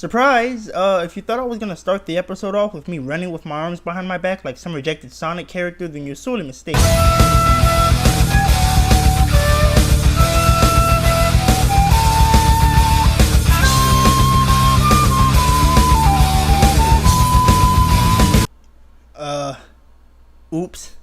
Surprise! If you thought I was gonna start the episode off with me running with my arms behind my back like some rejected Sonic character, then you're sorely mistaken. Oops.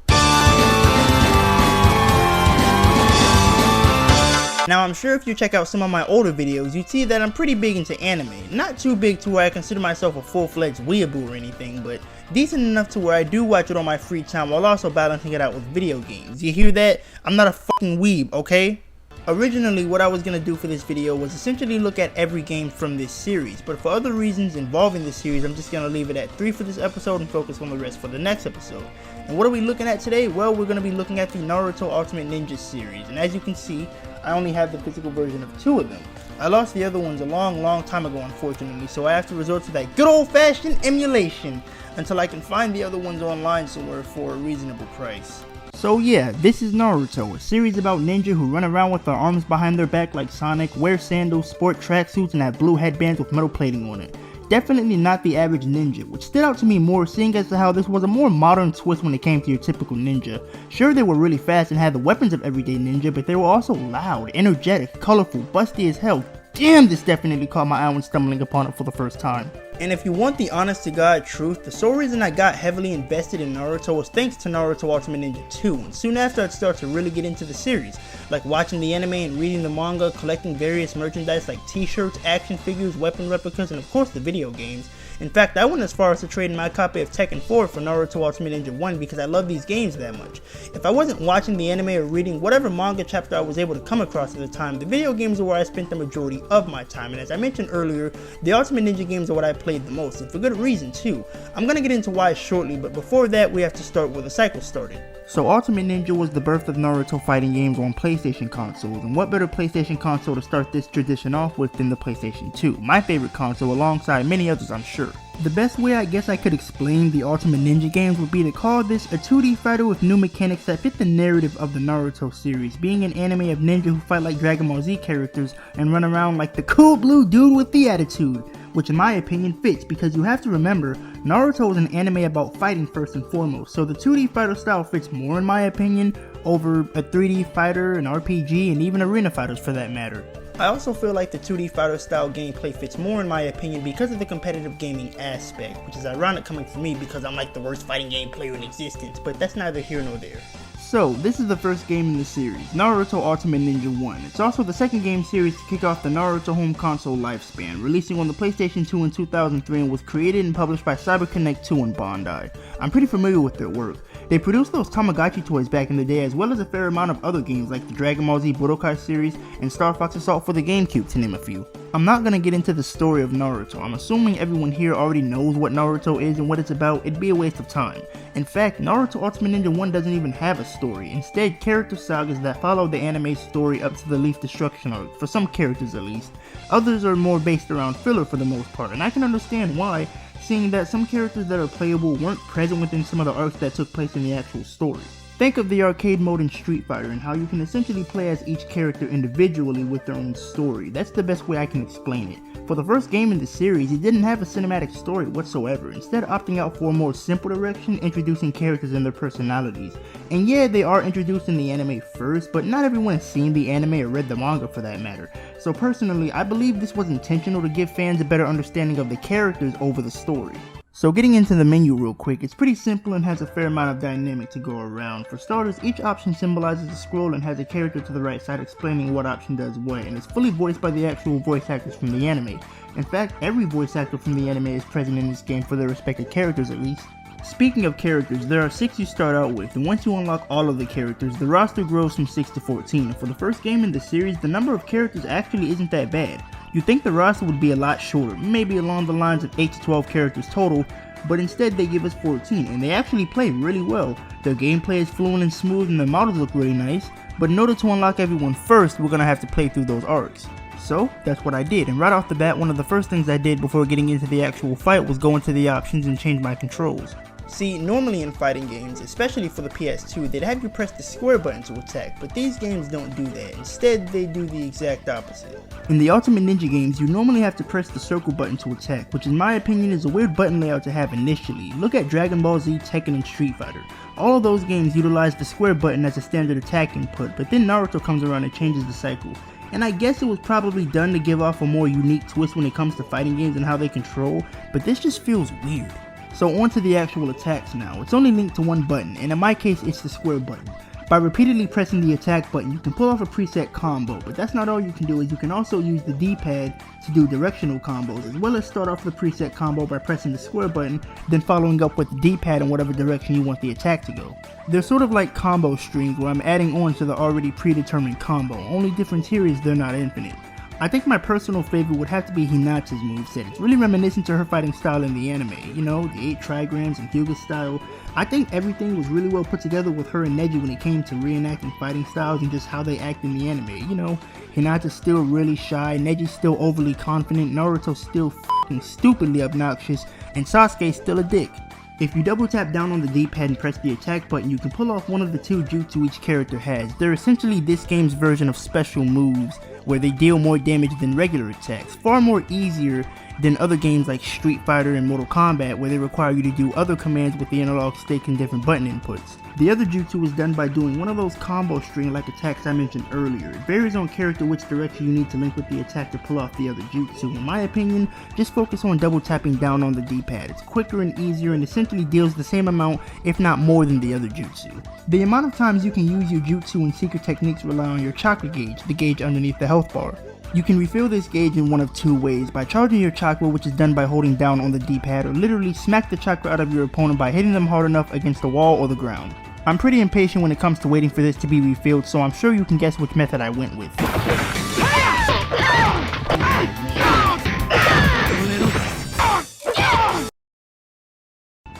Now, I'm sure if you check out some of my older videos, you'd see that I'm pretty big into anime. Not too big to where I consider myself a full-fledged weeaboo or anything, but decent enough to where I do watch it on my free time while also balancing it out with video games. You hear that? I'm not a fucking weeb, okay? Originally, what I was going to do for this video was essentially look at every game from this series, but for other reasons involving this series, I'm just going to leave it at 3 for this episode and focus on the rest for the next episode. And what are we looking at today? Well, we're going to be looking at the Naruto Ultimate Ninja series, and as you can see, I only have the physical version of 2 of them. I lost the other ones a long time ago, unfortunately, so I have to resort to that good old-fashioned emulation until I can find the other ones online somewhere for a reasonable price. So yeah, this is Naruto, a series about ninja who run around with their arms behind their back like Sonic, wear sandals, sport tracksuits, and have blue headbands with metal plating on it. Definitely not the average ninja, which stood out to me more seeing as to how this was a more modern twist when it came to your typical ninja. Sure, they were really fast and had the weapons of everyday ninja, but they were also loud, energetic, colorful, busty as hell. Damn, this definitely caught my eye when stumbling upon it for the first time. And if you want the honest to god truth, the sole reason I got heavily invested in Naruto was thanks to Naruto Ultimate Ninja 2, and soon after I'd start to really get into the series, like watching the anime and reading the manga, collecting various merchandise like t-shirts, action figures, weapon replicas, and of course the video games. In fact, I went as far as to trade in my copy of Tekken 4 for Naruto Ultimate Ninja 1 because I love these games that much. If I wasn't watching the anime or reading whatever manga chapter I was able to come across at the time, the video games are where I spent the majority of my time, and as I mentioned earlier, the Ultimate Ninja games are what I played the most, and for good reason too. I'm gonna get into why shortly, but before that we have to start where the cycle started. So Ultimate Ninja was the birth of Naruto fighting games on PlayStation consoles, and what better PlayStation console to start this tradition off with than the PlayStation 2, my favorite console alongside many others I'm sure. The best way I guess I could explain the Ultimate Ninja games would be to call this a 2D fighter with new mechanics that fit the narrative of the Naruto series, being an anime of ninja who fight like Dragon Ball Z characters and run around like the cool blue dude with the attitude, which in my opinion fits because you have to remember, Naruto is an anime about fighting first and foremost, so the 2D fighter style fits more in my opinion over a 3D fighter, an RPG, and even arena fighters for that matter. I also feel like the 2D fighter style gameplay fits more in my opinion because of the competitive gaming aspect, which is ironic coming from me because I'm like the worst fighting game player in existence, but that's neither here nor there. So, this is the first game in the series, Naruto Ultimate Ninja 1. It's also the second game series to kick off the Naruto home console lifespan, releasing on the PlayStation 2 in 2003 and was created and published by CyberConnect 2 in Bondi. I'm pretty familiar with their work. They produced those Tamagotchi toys back in the day as well as a fair amount of other games like the Dragon Ball Z Budokai series and Star Fox Assault for the GameCube to name a few. I'm not gonna get into the story of Naruto. I'm assuming everyone here already knows what Naruto is and what it's about. It'd be a waste of time. In fact, Naruto Ultimate Ninja 1 doesn't even have a story. Instead, character sagas that follow the anime's story up to the Leaf Destruction arc, for some characters at least. Others are more based around filler for the most part, and I can understand why, seeing that some characters that are playable weren't present within some of the arcs that took place in the actual story. Think of the arcade mode in Street Fighter and how you can essentially play as each character individually with their own story. That's the best way I can explain it. For the first game in the series, it didn't have a cinematic story whatsoever, instead opting out for a more simple direction, introducing characters and their personalities. And yeah, they are introduced in the anime first, but not everyone has seen the anime or read the manga for that matter. So personally, I believe this was intentional to give fans a better understanding of the characters over the story. So getting into the menu real quick, it's pretty simple and has a fair amount of dynamic to go around. For starters, each option symbolizes a scroll and has a character to the right side explaining what option does what, and it's fully voiced by the actual voice actors from the anime. In fact, every voice actor from the anime is present in this game for their respective characters at least. Speaking of characters, there are 6 you start out with, and once you unlock all of the characters, the roster grows from 6 to 14, and for the first game in the series, the number of characters actually isn't that bad. You'd think the roster would be a lot shorter, maybe along the lines of 8 to 12 characters total, but instead they give us 14, and they actually play really well. Their gameplay is fluent and smooth and their models look really nice, but in order to unlock everyone first, we're gonna have to play through those arcs. So, that's what I did, and right off the bat, one of the first things I did before getting into the actual fight was go into the options and change my controls. See, normally in fighting games, especially for the PS2, they'd have you press the square button to attack, but these games don't do that. Instead, they do the exact opposite. In the Ultimate Ninja games, you normally have to press the circle button to attack, which in my opinion is a weird button layout to have initially. Look at Dragon Ball Z, Tekken, and Street Fighter. All of those games utilize the square button as a standard attack input, but then Naruto comes around and changes the cycle. And I guess it was probably done to give off a more unique twist when it comes to fighting games and how they control, but this just feels weird. So on to the actual attacks now. It's only linked to one button, and in my case it's the square button. By repeatedly pressing the attack button, you can pull off a preset combo, but that's not all you can do, as you can also use the D-pad to do directional combos, as well as start off the preset combo by pressing the square button, then following up with the D-pad in whatever direction you want the attack to go. They're sort of like combo strings where I'm adding on to the already predetermined combo, only difference here is they're not infinite. I think my personal favorite would have to be Hinata's moveset. It's really reminiscent to her fighting style in the anime, you know, the 8 trigrams and Hyuga style. I think everything was really well put together with her and Neji when it came to reenacting fighting styles and just how they act in the anime. You know, Hinata's still really shy, Neji's still overly confident, Naruto's still f***ing stupidly obnoxious, and Sasuke's still a dick. If you double tap down on the D-pad and press the attack button, you can pull off one of the 2 jutsu each character has. They're essentially this game's version of special moves, where they deal more damage than regular attacks, far more easier than other games like Street Fighter and Mortal Kombat, where they require you to do other commands with the analog stick and different button inputs. The other jutsu is done by doing one of those combo string like attacks I mentioned earlier. It varies on character which direction you need to link with the attack to pull off the other jutsu. In my opinion, just focus on double tapping down on the D-pad. It's quicker and easier and essentially deals the same amount, if not more, than the other jutsu. The amount of times you can use your jutsu and secret techniques rely on your chakra gauge, the gauge underneath the health bar. You can refill this gauge in one of 2 ways, by charging your chakra, which is done by holding down on the D-pad, or literally smack the chakra out of your opponent by hitting them hard enough against the wall or the ground. I'm pretty impatient when it comes to waiting for this to be refilled, so I'm sure you can guess which method I went with.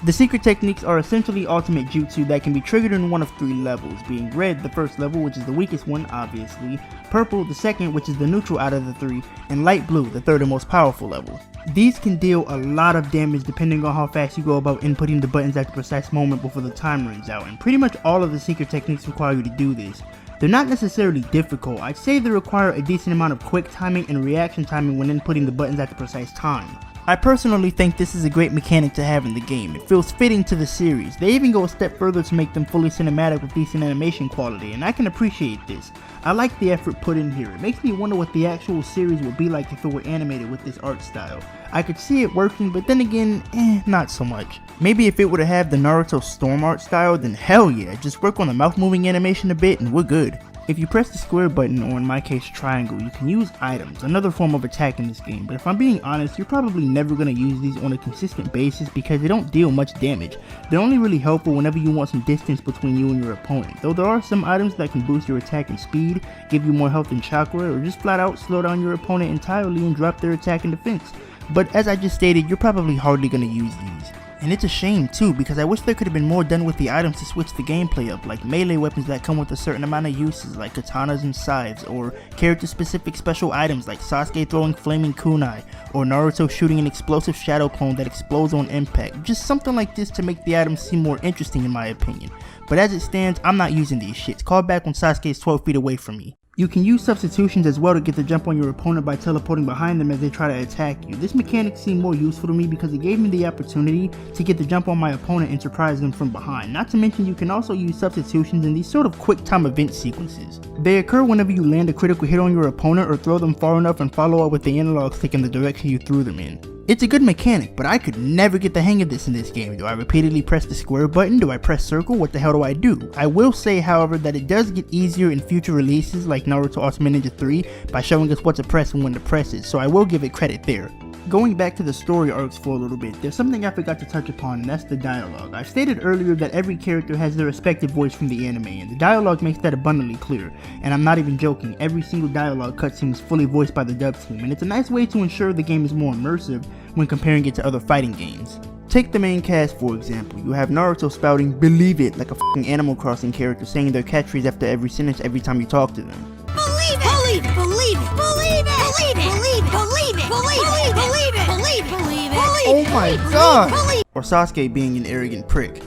The secret techniques are essentially ultimate jutsu that can be triggered in one of 3 levels, being red, the first level, which is the weakest one, obviously, purple, the second, which is the neutral out of the 3, and light blue, the third and most powerful level. These can deal a lot of damage depending on how fast you go about inputting the buttons at the precise moment before the time runs out, and pretty much all of the secret techniques require you to do this. They're not necessarily difficult, I'd say they require a decent amount of quick timing and reaction timing when inputting the buttons at the precise time. I personally think this is a great mechanic to have in the game. It feels fitting to the series. They even go a step further to make them fully cinematic with decent animation quality, and I can appreciate this. I like the effort put in here. It makes me wonder what the actual series would be like if it were animated with this art style. I could see it working, but then again, not so much. Maybe if it were to have the Naruto Storm art style, then hell yeah, just work on the mouth moving animation a bit and we're good. If you press the square button, or in my case triangle, you can use items, another form of attack in this game, but if I'm being honest, you're probably never going to use these on a consistent basis because they don't deal much damage. They're only really helpful whenever you want some distance between you and your opponent, though there are some items that can boost your attack and speed, give you more health and chakra, or just flat out slow down your opponent entirely and drop their attack and defense. But as I just stated, you're probably hardly going to use these. And it's a shame too, because I wish there could have been more done with the items to switch the gameplay up, like melee weapons that come with a certain amount of uses like katanas and scythes, or character specific special items like Sasuke throwing flaming kunai, or Naruto shooting an explosive shadow clone that explodes on impact. Just something like this to make the items seem more interesting in my opinion. But as it stands, I'm not using these shits. Call back when Sasuke is 12 feet away from me. You can use substitutions as well to get the jump on your opponent by teleporting behind them as they try to attack you. This mechanic seemed more useful to me because it gave me the opportunity to get the jump on my opponent and surprise them from behind. Not to mention you can also use substitutions in these sort of quick time event sequences. They occur whenever you land a critical hit on your opponent or throw them far enough and follow up with the analog stick in the direction you threw them in. It's a good mechanic, but I could never get the hang of this in this game. Do I repeatedly press the square button? Do I press circle? What the hell do I do? I will say, however, that it does get easier in future releases like Naruto Ultimate Ninja 3 by showing us what to press and when to press it, so I will give it credit there. Going back to the story arcs for a little bit, there's something I forgot to touch upon, and that's the dialogue. I've stated earlier that every character has their respective voice from the anime, and the dialogue makes that abundantly clear. And I'm not even joking, every single dialogue cutscene is fully voiced by the dub team, and it's a nice way to ensure the game is more immersive when comparing it to other fighting games. Take the main cast for example. You have Naruto spouting "believe it" like a f***ing Animal Crossing character, saying their catchphrase after every sentence every time you talk to them. Believe it! Believe it! Believe it! Believe it! Believe it! Believe it! Believe it! Believe it! Believe it! Believe it! Believe it! Oh my god! Believe or Sasuke being an arrogant prick.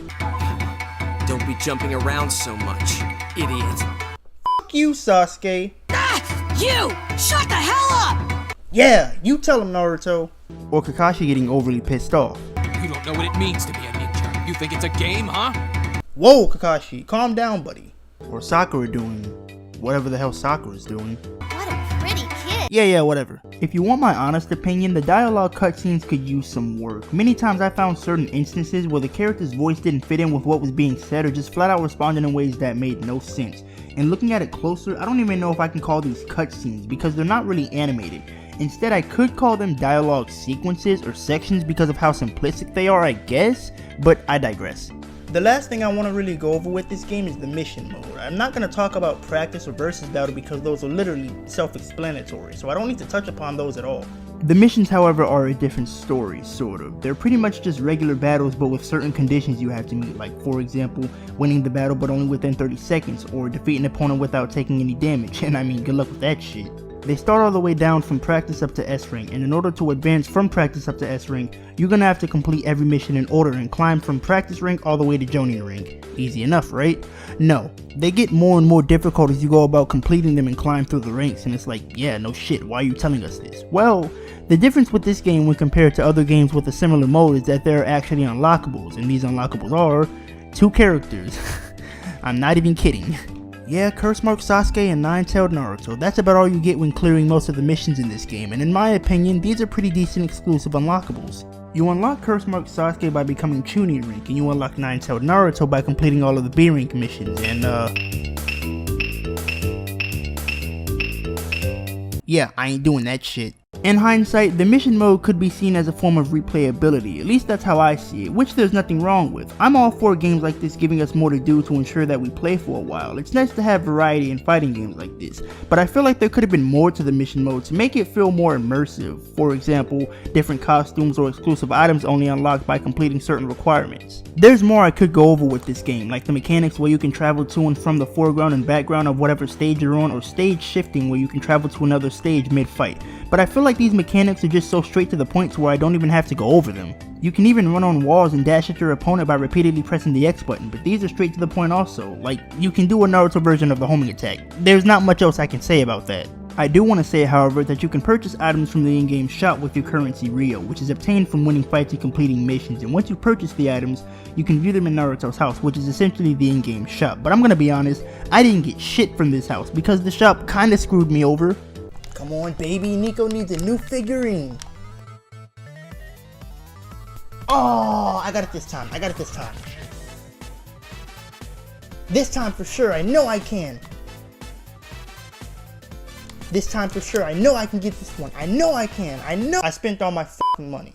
Don't be jumping around so much, idiot. Fuck you, Sasuke. Ah! You! Shut the hell up! Yeah, you tell him, Naruto. Or Kakashi getting overly pissed off. You don't know what it means to be a ninja. You think it's a game, huh? Whoa, Kakashi, calm down, buddy. Or Sakura doing whatever the hell Sakura's doing. What a pretty kid! Yeah, whatever. If you want my honest opinion, the dialogue cutscenes could use some work. Many times I found certain instances where the character's voice didn't fit in with what was being said or just flat out responded in ways that made no sense. And looking at it closer, I don't even know if I can call these cutscenes because they're not really animated. Instead, I could call them dialogue sequences or sections because of how simplistic they are, I guess, but I digress. The last thing I want to really go over with this game is the mission mode. I'm not going to talk about practice or versus battle because those are literally self-explanatory, so I don't need to touch upon those at all. The missions, however, are a different story, sort of. They're pretty much just regular battles but with certain conditions you have to meet, like for example, winning the battle but only within 30 seconds, or defeating an opponent without taking any damage, and I mean, good luck with that shit. They start all the way down from practice up to S rank, and in order to advance from practice up to S rank, you're gonna have to complete every mission in order and climb from practice rank all the way to Jonin rank. Easy enough, right? No, they get more and more difficult as you go about completing them and climb through the ranks, and it's like, yeah, no shit, why are you telling us this? Well, the difference with this game when compared to other games with a similar mode is that there are actually unlockables, and these unlockables are 2 characters. I'm not even kidding. Yeah, Curse Mark Sasuke and Nine-Tailed Naruto. That's about all you get when clearing most of the missions in this game, and in my opinion, these are pretty decent exclusive unlockables. You unlock Curse Mark Sasuke by becoming Chunin rank, and you unlock Nine-Tailed Naruto by completing all of the B rank missions, and yeah, I ain't doing that shit. In hindsight, the mission mode could be seen as a form of replayability, at least that's how I see it, which there's nothing wrong with. I'm all for games like this giving us more to do to ensure that we play for a while. It's nice to have variety in fighting games like this, but I feel like there could have been more to the mission mode to make it feel more immersive. For example, different costumes or exclusive items only unlocked by completing certain requirements. There's more I could go over with this game, like the mechanics where you can travel to and from the foreground and background of whatever stage you're on, or stage shifting where you can travel to another stage mid-fight. But I feel like these mechanics are just so straight to the point to where I don't even have to go over them. You can even run on walls and dash at your opponent by repeatedly pressing the X button, but these are straight to the point also. Like, you can do a Naruto version of the homing attack. There's not much else I can say about that. I do want to say, however, that you can purchase items from the in-game shop with your currency Rio, which is obtained from winning fights and completing missions, and once you purchase the items, you can view them in Naruto's house, which is essentially the in-game shop. But I'm gonna be honest, I didn't get shit from this house because the shop kinda screwed me over. Come on, baby, Niko needs a new figurine. Oh, I got it this time. This time for sure, I know I can. This time for sure, I know I can get this one. I know I can. I spent all my fucking money.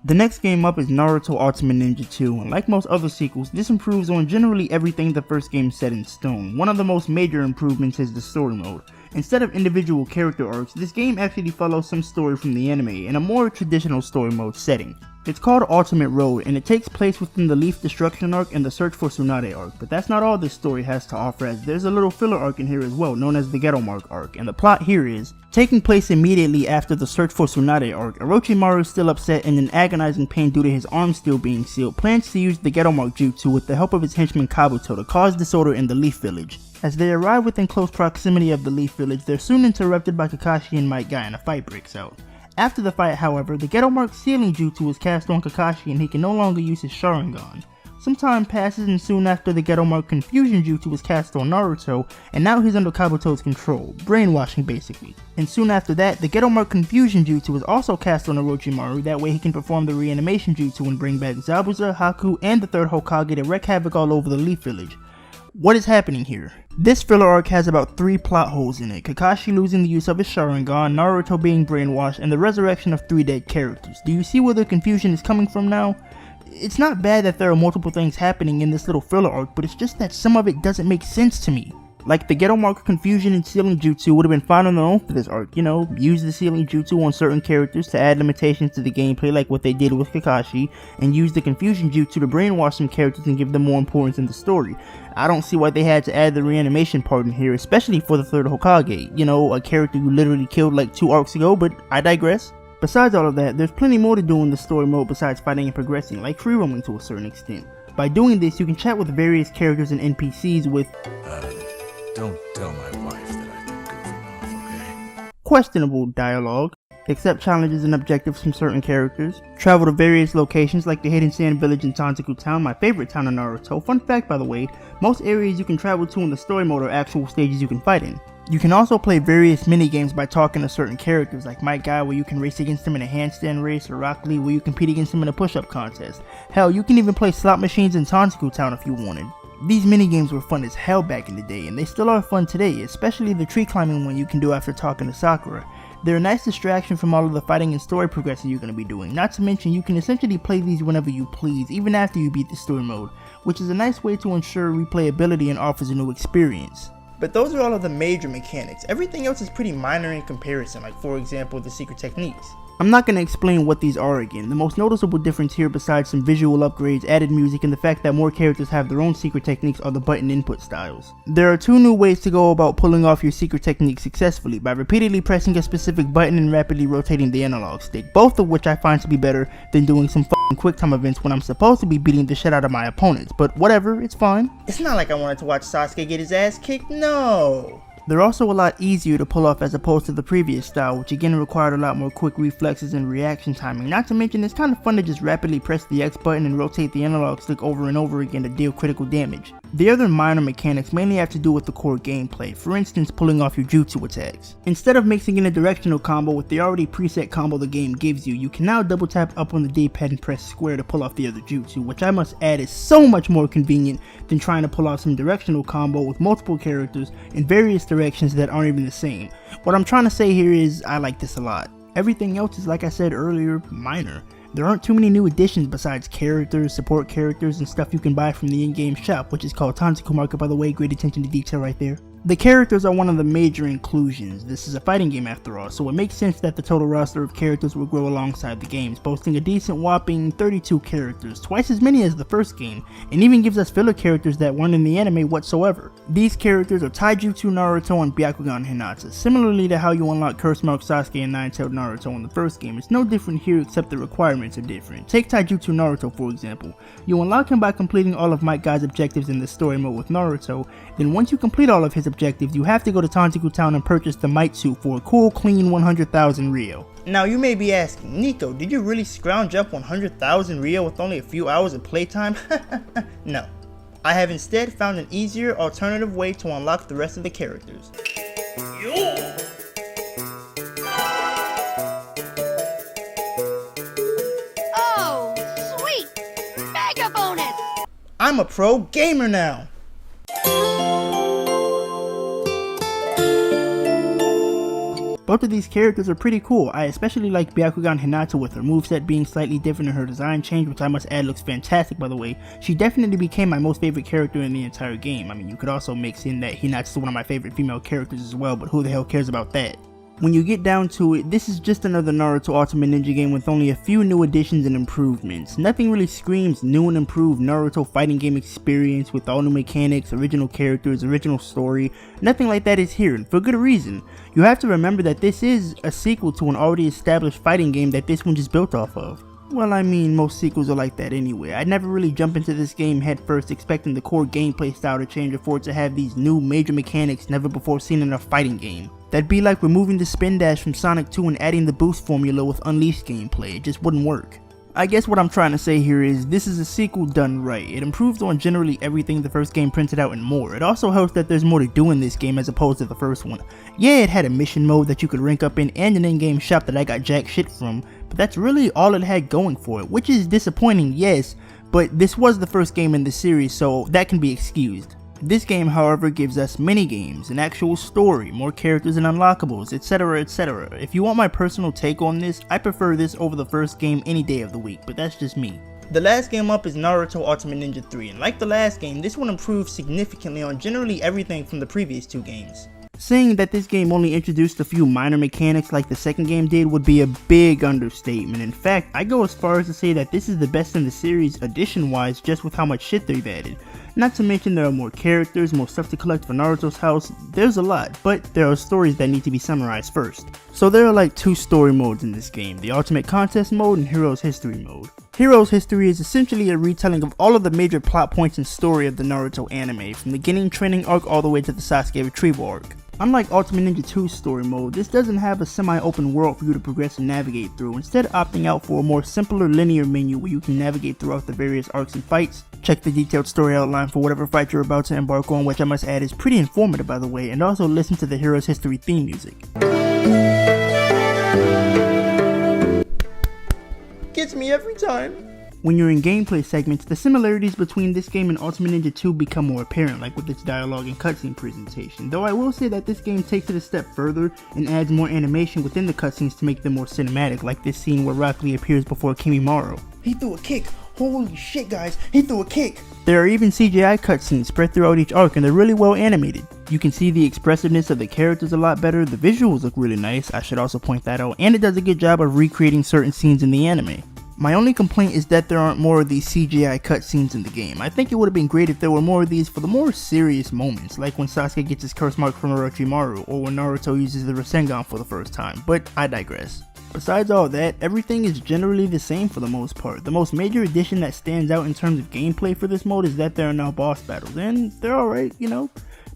The next game up is Naruto Ultimate Ninja 2, and like most other sequels, this improves on generally everything the first game set in stone. One of the most major improvements is the story mode. Instead of individual character arcs, this game actually follows some story from the anime in a more traditional story mode setting. It's called Ultimate Road, and it takes place within the Leaf Destruction arc and the Search for Tsunade arc, but that's not all this story has to offer, as there's a little filler arc in here as well, known as the Ghetto Mark arc, and the plot here is, taking place immediately after the Search for Tsunade arc, Orochimaru is still upset and in agonizing pain due to his arm still being sealed, plans to use the Ghetto Mark jutsu with the help of his henchman Kabuto to cause disorder in the Leaf Village. As they arrive within close proximity of the Leaf Village, they're soon interrupted by Kakashi and Might Guy and a fight breaks out. After the fight, however, the Ghetto Mark sealing jutsu is cast on Kakashi and he can no longer use his Sharingan. Some time passes and soon after, the Ghetto Mark confusion jutsu is cast on Naruto, and now he's under Kabuto's control, brainwashing basically. And soon after that, the Ghetto Mark confusion jutsu is also cast on Orochimaru, that way he can perform the reanimation jutsu and bring back Zabuza, Haku, and the third Hokage to wreak havoc all over the Leaf Village. What is happening here? This filler arc has about 3 plot holes in it: Kakashi losing the use of his Sharingan, Naruto being brainwashed, and the resurrection of 3 dead characters. Do you see where the confusion is coming from now? It's not bad that there are multiple things happening in this little filler arc, but it's just that some of it doesn't make sense to me. Like, the Ghetto Mark confusion and sealing jutsu would have been fine on their own for this arc, you know, use the sealing jutsu on certain characters to add limitations to the gameplay like what they did with Kakashi, and use the confusion jutsu to brainwash some characters and give them more importance in the story. I don't see why they had to add the reanimation part in here, especially for the third Hokage, you know, a character you literally killed like 2 arcs ago, but I digress. Besides all of that, there's plenty more to do in the story mode besides fighting and progressing, like free roaming to a certain extent. By doing this, you can chat with various characters and NPCs with don't tell my wife that I've been goofing off, okay? questionable dialogue, accept challenges and objectives from certain characters, travel to various locations like the Hidden Sand Village in Tantaku Town, my favorite town in Naruto. Fun fact by the way, most areas you can travel to in the story mode are actual stages you can fight in. You can also play various mini-games by talking to certain characters like My Guy where you can race against him in a handstand race, or Rock Lee where you compete against him in a push-up contest. Hell, you can even play slot machines in Tantaku Town if you wanted. These mini-games were fun as hell back in the day, and they still are fun today, especially the tree climbing one you can do after talking to Sakura. They're a nice distraction from all of the fighting and story progression you're going to be doing, not to mention you can essentially play these whenever you please, even after you beat the story mode, which is a nice way to ensure replayability and offers a new experience. But those are all of the major mechanics. Everything else is pretty minor in comparison, like for example the secret techniques. I'm not going to explain what these are again. The most noticeable difference here, besides some visual upgrades, added music, and the fact that more characters have their own secret techniques, are the button input styles. There are two new ways to go about pulling off your secret technique successfully, by repeatedly pressing a specific button and rapidly rotating the analog stick, both of which I find to be better than doing some f***ing quick time events when I'm supposed to be beating the shit out of my opponents, but whatever, it's fine. It's not like I wanted to watch Sasuke get his ass kicked, no. They're also a lot easier to pull off as opposed to the previous style, which again required a lot more quick reflexes and reaction timing. Not to mention it's kind of fun to just rapidly press the X button and rotate the analog stick over and over again to deal critical damage. The other minor mechanics mainly have to do with the core gameplay, for instance pulling off your jutsu attacks. Instead of mixing in a directional combo with the already preset combo the game gives you, you can now double tap up on the D-pad and press square to pull off the other jutsu, which I must add is so much more convenient than trying to pull off some directional combo with multiple characters in various directions that aren't even the same. What I'm trying to say here is I like this a lot. Everything else is, like I said earlier, minor. There aren't too many new additions besides characters, support characters, and stuff you can buy from the in-game shop, which is called Tantaku Market by the way, great attention to detail right there. The characters are one of the major inclusions. This is a fighting game after all, so it makes sense that the total roster of characters will grow alongside the games, boasting a decent whopping 32 characters, twice as many as the first game, and even gives us filler characters that weren't in the anime whatsoever. These characters are Taijutsu Naruto and Byakugan Hinata. Similarly to how you unlock Curse Mark Sasuke and Nine-Tailed Naruto in the first game, it's no different here except the requirements are different. Take Taijutsu Naruto for example. You unlock him by completing all of Might Guy's objectives in the story mode with Naruto, then once you complete all of his objectives, you have to go to Tantaku Town and purchase the Might Suit for a cool clean 100,000 Ryo. Now you may be asking, Niko, did you really scrounge up 100,000 Ryo with only a few hours of playtime? No. I have instead found an easier alternative way to unlock the rest of the characters. Oh, sweet! Mega bonus! I'm a pro gamer now! Both of these characters are pretty cool. I especially like Byakugan Hinata with her moveset being slightly different and her design change, which I must add looks fantastic by the way. She definitely became my most favorite character in the entire game. I mean, you could also mix in that Hinata's one of my favorite female characters as well, but who the hell cares about that? When you get down to it, this is just another Naruto Ultimate Ninja game with only a few new additions and improvements. Nothing really screams new and improved Naruto fighting game experience with all new mechanics, original characters, original story. Nothing like that is here, and for good reason. You have to remember that this is a sequel to an already established fighting game that this one just built off of. Well, I mean, most sequels are like that anyway. I'd never really jump into this game head first expecting the core gameplay style to change or for it to have these new major mechanics never before seen in a fighting game. That'd be like removing the spin dash from Sonic 2 and adding the boost formula with Unleashed gameplay. It just wouldn't work. I guess what I'm trying to say here is this is a sequel done right. It improves on generally everything the first game printed out and more. It also helps that there's more to do in this game as opposed to the first one. Yeah, it had a mission mode that you could rank up in and an in-game shop that I got jack shit from, but that's really all it had going for it, which is disappointing, yes, but this was the first game in the series, so that can be excused. This game, however, gives us mini-games, an actual story, more characters and unlockables, etc, etc. If you want my personal take on this, I prefer this over the first game any day of the week, but that's just me. The last game up is Naruto Ultimate Ninja 3, and like the last game, this one improved significantly on generally everything from the previous two games. Saying that this game only introduced a few minor mechanics like the second game did would be a big understatement. In fact, I go as far as to say that this is the best in the series addition wise just with how much shit they've added. Not to mention there are more characters, more stuff to collect for Naruto's house. There's a lot, but there are stories that need to be summarized first. So there are like 2 story modes in this game, the Ultimate Contest mode and Hero's History mode. Hero's History is essentially a retelling of all of the major plot points and story of the Naruto anime, from the beginning training arc all the way to the Sasuke retrieval arc. Unlike Ultimate Ninja 2's story mode, this doesn't have a semi-open world for you to progress and navigate through, instead opting out for a more simpler linear menu where you can navigate throughout the various arcs and fights. Check the detailed story outline for whatever fight you're about to embark on, which I must add is pretty informative by the way, and also listen to the Hero's History theme music. Gets me every time. When you're in gameplay segments, the similarities between this game and Ultimate Ninja 2 become more apparent, like with its dialogue and cutscene presentation, though I will say that this game takes it a step further and adds more animation within the cutscenes to make them more cinematic, like this scene where Rock Lee appears before Kimimaro. He threw a kick! Holy shit guys, he threw a kick! There are even CGI cutscenes spread throughout each arc and they're really well animated. You can see the expressiveness of the characters a lot better, the visuals look really nice, I should also point that out, and it does a good job of recreating certain scenes in the anime. My only complaint is that there aren't more of these CGI cutscenes in the game. I think it would have been great if there were more of these for the more serious moments, like when Sasuke gets his curse mark from Orochimaru, or when Naruto uses the Rasengan for the first time, but I digress. Besides all that, everything is generally the same for the most part. The most major addition that stands out in terms of gameplay for this mode is that there are now boss battles, and they're alright, you know.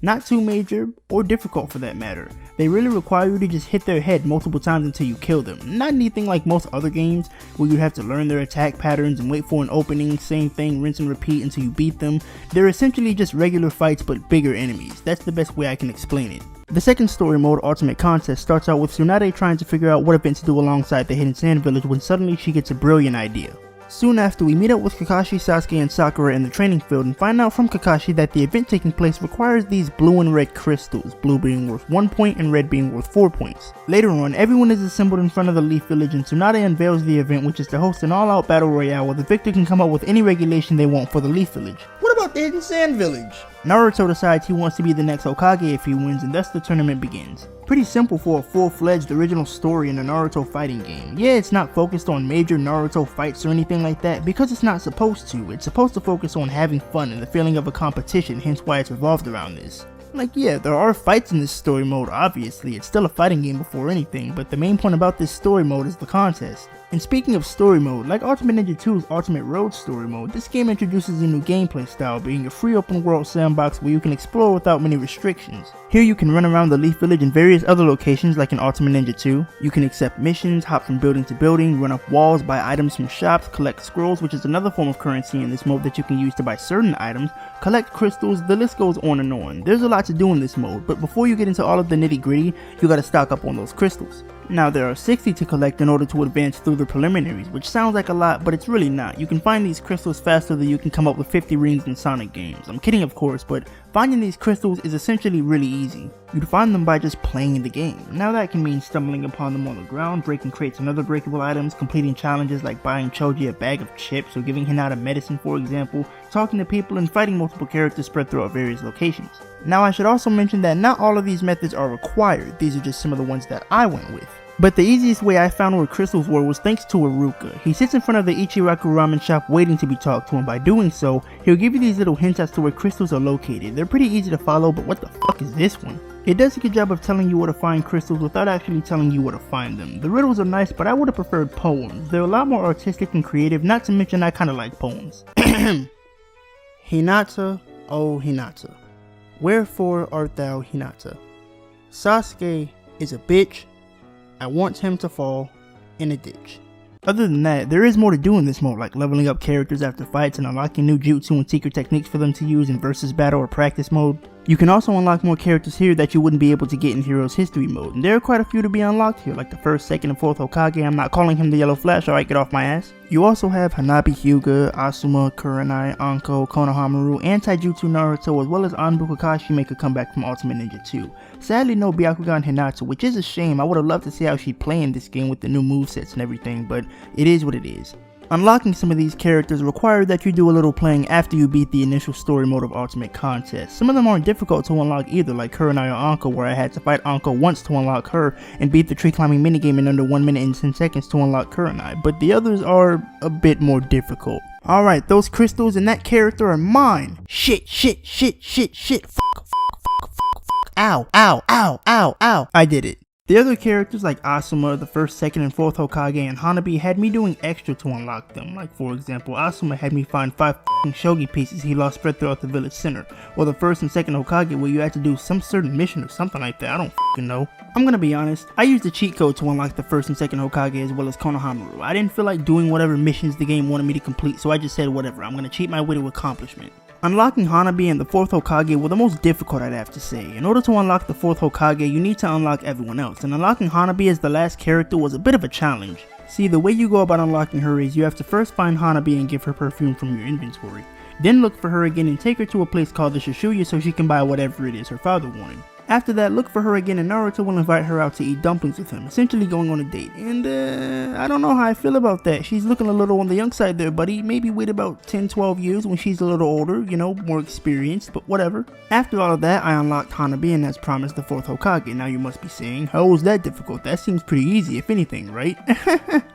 Not too major, or difficult for that matter. They really require you to just hit their head multiple times until you kill them. Not anything like most other games, where you have to learn their attack patterns and wait for an opening, same thing, rinse and repeat until you beat them. They're essentially just regular fights but bigger enemies. That's the best way I can explain it. The second story mode, Ultimate Contest, starts out with Tsunade trying to figure out what event to do alongside the Hidden Sand Village when suddenly she gets a brilliant idea. Soon after, we meet up with Kakashi, Sasuke, and Sakura in the training field and find out from Kakashi that the event taking place requires these blue and red crystals, blue being worth 1 point and red being worth 4 points. Later on, everyone is assembled in front of the Leaf Village and Tsunade unveils the event, which is to host an all-out battle royale where the victor can come up with any regulation they want for the Leaf Village. What about the Hidden Sand Village? Naruto decides he wants to be the next Hokage if he wins, and thus the tournament begins. Pretty simple for a full-fledged original story in a Naruto fighting game. Yeah, it's not focused on major Naruto fights or anything like that, because it's not supposed to. It's supposed to focus on having fun and the feeling of a competition, hence why it's revolved around this. Like, yeah, there are fights in this story mode, obviously, it's still a fighting game before anything, but the main point about this story mode is the contest. And speaking of story mode, like Ultimate Ninja 2's Ultimate Road story mode, this game introduces a new gameplay style, being a free open world sandbox where you can explore without many restrictions. Here you can run around the Leaf Village and various other locations like in Ultimate Ninja 2. You can accept missions, hop from building to building, run up walls, buy items from shops, collect scrolls, which is another form of currency in this mode that you can use to buy certain items, collect crystals, the list goes on and on. There's a lot to do in this mode, but before you get into all of the nitty gritty, you gotta stock up on those crystals. Now there are 60 to collect in order to advance through the preliminaries, which sounds like a lot, but it's really not. You can find these crystals faster than you can come up with 50 rings in Sonic games. I'm kidding of course, but finding these crystals is essentially really easy. You'd find them by just playing the game. Now that can mean stumbling upon them on the ground, breaking crates and other breakable items, completing challenges like buying Choji a bag of chips or giving Hinata medicine for example, talking to people and fighting multiple characters spread throughout various locations. Now I should also mention that not all of these methods are required, these are just some of the ones that I went with. But the easiest way I found where crystals were was thanks to Iruka. He sits in front of the Ichiraku ramen shop waiting to be talked to, and by doing so, he'll give you these little hints as to where crystals are located. They're pretty easy to follow, but what the fuck is this one? It does a good job of telling you where to find crystals without actually telling you where to find them. The riddles are nice, but I would have preferred poems. They're a lot more artistic and creative, not to mention I kinda like poems. Hinata, oh Hinata, wherefore art thou Hinata? Sasuke is a bitch. I want him to fall in a ditch. Other than that, there is more to do in this mode, like leveling up characters after fights and unlocking new jutsu and secret techniques for them to use in versus battle or practice mode. You can also unlock more characters here that you wouldn't be able to get in Hero's History mode, and there are quite a few to be unlocked here, like the 1st, 2nd, and 4th Hokage. I'm not calling him the Yellow Flash, alright, get off my ass. You also have Hanabi Hyuga, Asuma, Kurenai, Anko, Konohamaru, and Taijutsu Naruto, as well as Anbu Kakashi make a comeback from Ultimate Ninja 2. Sadly no Byakugan Hinata, which is a shame. I would have loved to see how she'd play in this game with the new movesets and everything, but it is what it is. Unlocking some of these characters require that you do a little playing after you beat the initial story mode of Ultimate Contest. Some of them aren't difficult to unlock either, like Kurenai or Anko, where I had to fight Anko once to unlock her and beat the tree climbing minigame in under 1 minute and 10 seconds to unlock Kurenai, but the others are a bit more difficult. Alright, those crystals and that character are mine. Shit. Fuck. Ow. I did it. The other characters like Asuma, the 1st, 2nd, and 4th Hokage, and Hanabi had me doing extra to unlock them. Like for example, Asuma had me find 5 shogi pieces he lost spread throughout the village center. Or the 1st and 2nd Hokage where you had to do some certain mission or something like that, I don't know. I'm gonna be honest, I used a cheat code to unlock the 1st and 2nd Hokage as well as Konohamaru. I didn't feel like doing whatever missions the game wanted me to complete, so I just said whatever, I'm gonna cheat my way to accomplishment. Unlocking Hanabi and the 4th Hokage were the most difficult, I'd have to say. In order to unlock the 4th Hokage, you need to unlock everyone else, and unlocking Hanabi as the last character was a bit of a challenge. See, the way you go about unlocking her is you have to first find Hanabi and give her perfume from your inventory. Then look for her again and take her to a place called the Shishuya so she can buy whatever it is her father wanted. After that, look for her again and Naruto will invite her out to eat dumplings with him, essentially going on a date. And I don't know how I feel about that. She's looking a little on the young side there, buddy. Maybe wait about 10-12 years when she's a little older, you know, more experienced, but whatever. After all of that, I unlocked Hanabi and as promised the 4th Hokage. Now you must be saying, how is that difficult? That seems pretty easy if anything, right?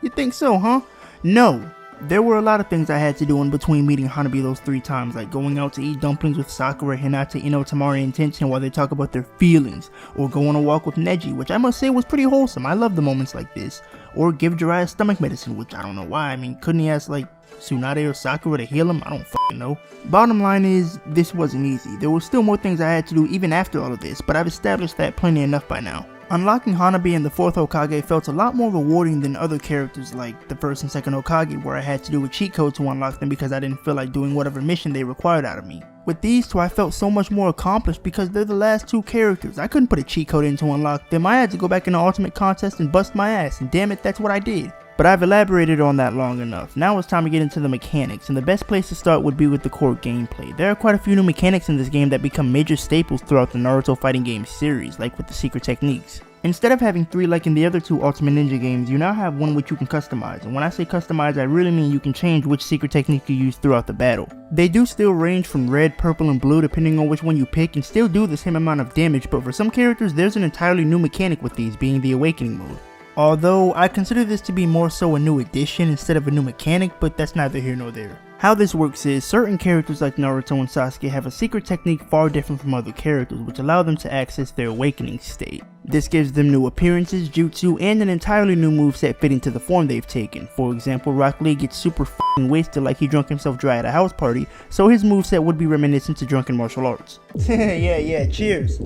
You think so, huh? No. There were a lot of things I had to do in between meeting Hanabi those 3 times, like going out to eat dumplings with Sakura, Hinata, Ino, Tamari, and Tenshin while they talk about their feelings, or go on a walk with Neji, which I must say was pretty wholesome. I love the moments like this. Or give Jiraiya stomach medicine, which I don't know why. I mean, couldn't he ask like Tsunade or Sakura to heal him? I don't fucking know. Bottom line is, this wasn't easy. There were still more things I had to do even after all of this, but I've established that plenty enough by now. Unlocking Hanabi and the 4th Hokage felt a lot more rewarding than other characters like the 1st and 2nd Hokage, where I had to do a cheat code to unlock them because I didn't feel like doing whatever mission they required out of me. With these 2 I felt so much more accomplished because they're the last 2 characters. I couldn't put a cheat code in to unlock them. I had to go back in the ultimate contest and bust my ass, and damn it, that's what I did. But I've elaborated on that long enough. Now it's time to get into the mechanics, and the best place to start would be with the core gameplay. There are quite a few new mechanics in this game that become major staples throughout the Naruto fighting game series, like with the secret techniques. Instead of having 3 like in the other 2 Ultimate Ninja games, you now have one which you can customize, and when I say customize, I really mean you can change which secret technique you use throughout the battle. They do still range from red, purple, and blue depending on which one you pick, and still do the same amount of damage, but for some characters there's an entirely new mechanic with these, being the awakening mode. Although, I consider this to be more so a new addition instead of a new mechanic, but that's neither here nor there. How this works is, certain characters like Naruto and Sasuke have a secret technique far different from other characters, which allow them to access their awakening state. This gives them new appearances, jutsu, and an entirely new moveset fitting to the form they've taken. For example, Rock Lee gets super f***ing wasted like he drunk himself dry at a house party, so his moveset would be reminiscent to drunken martial arts. yeah, cheers.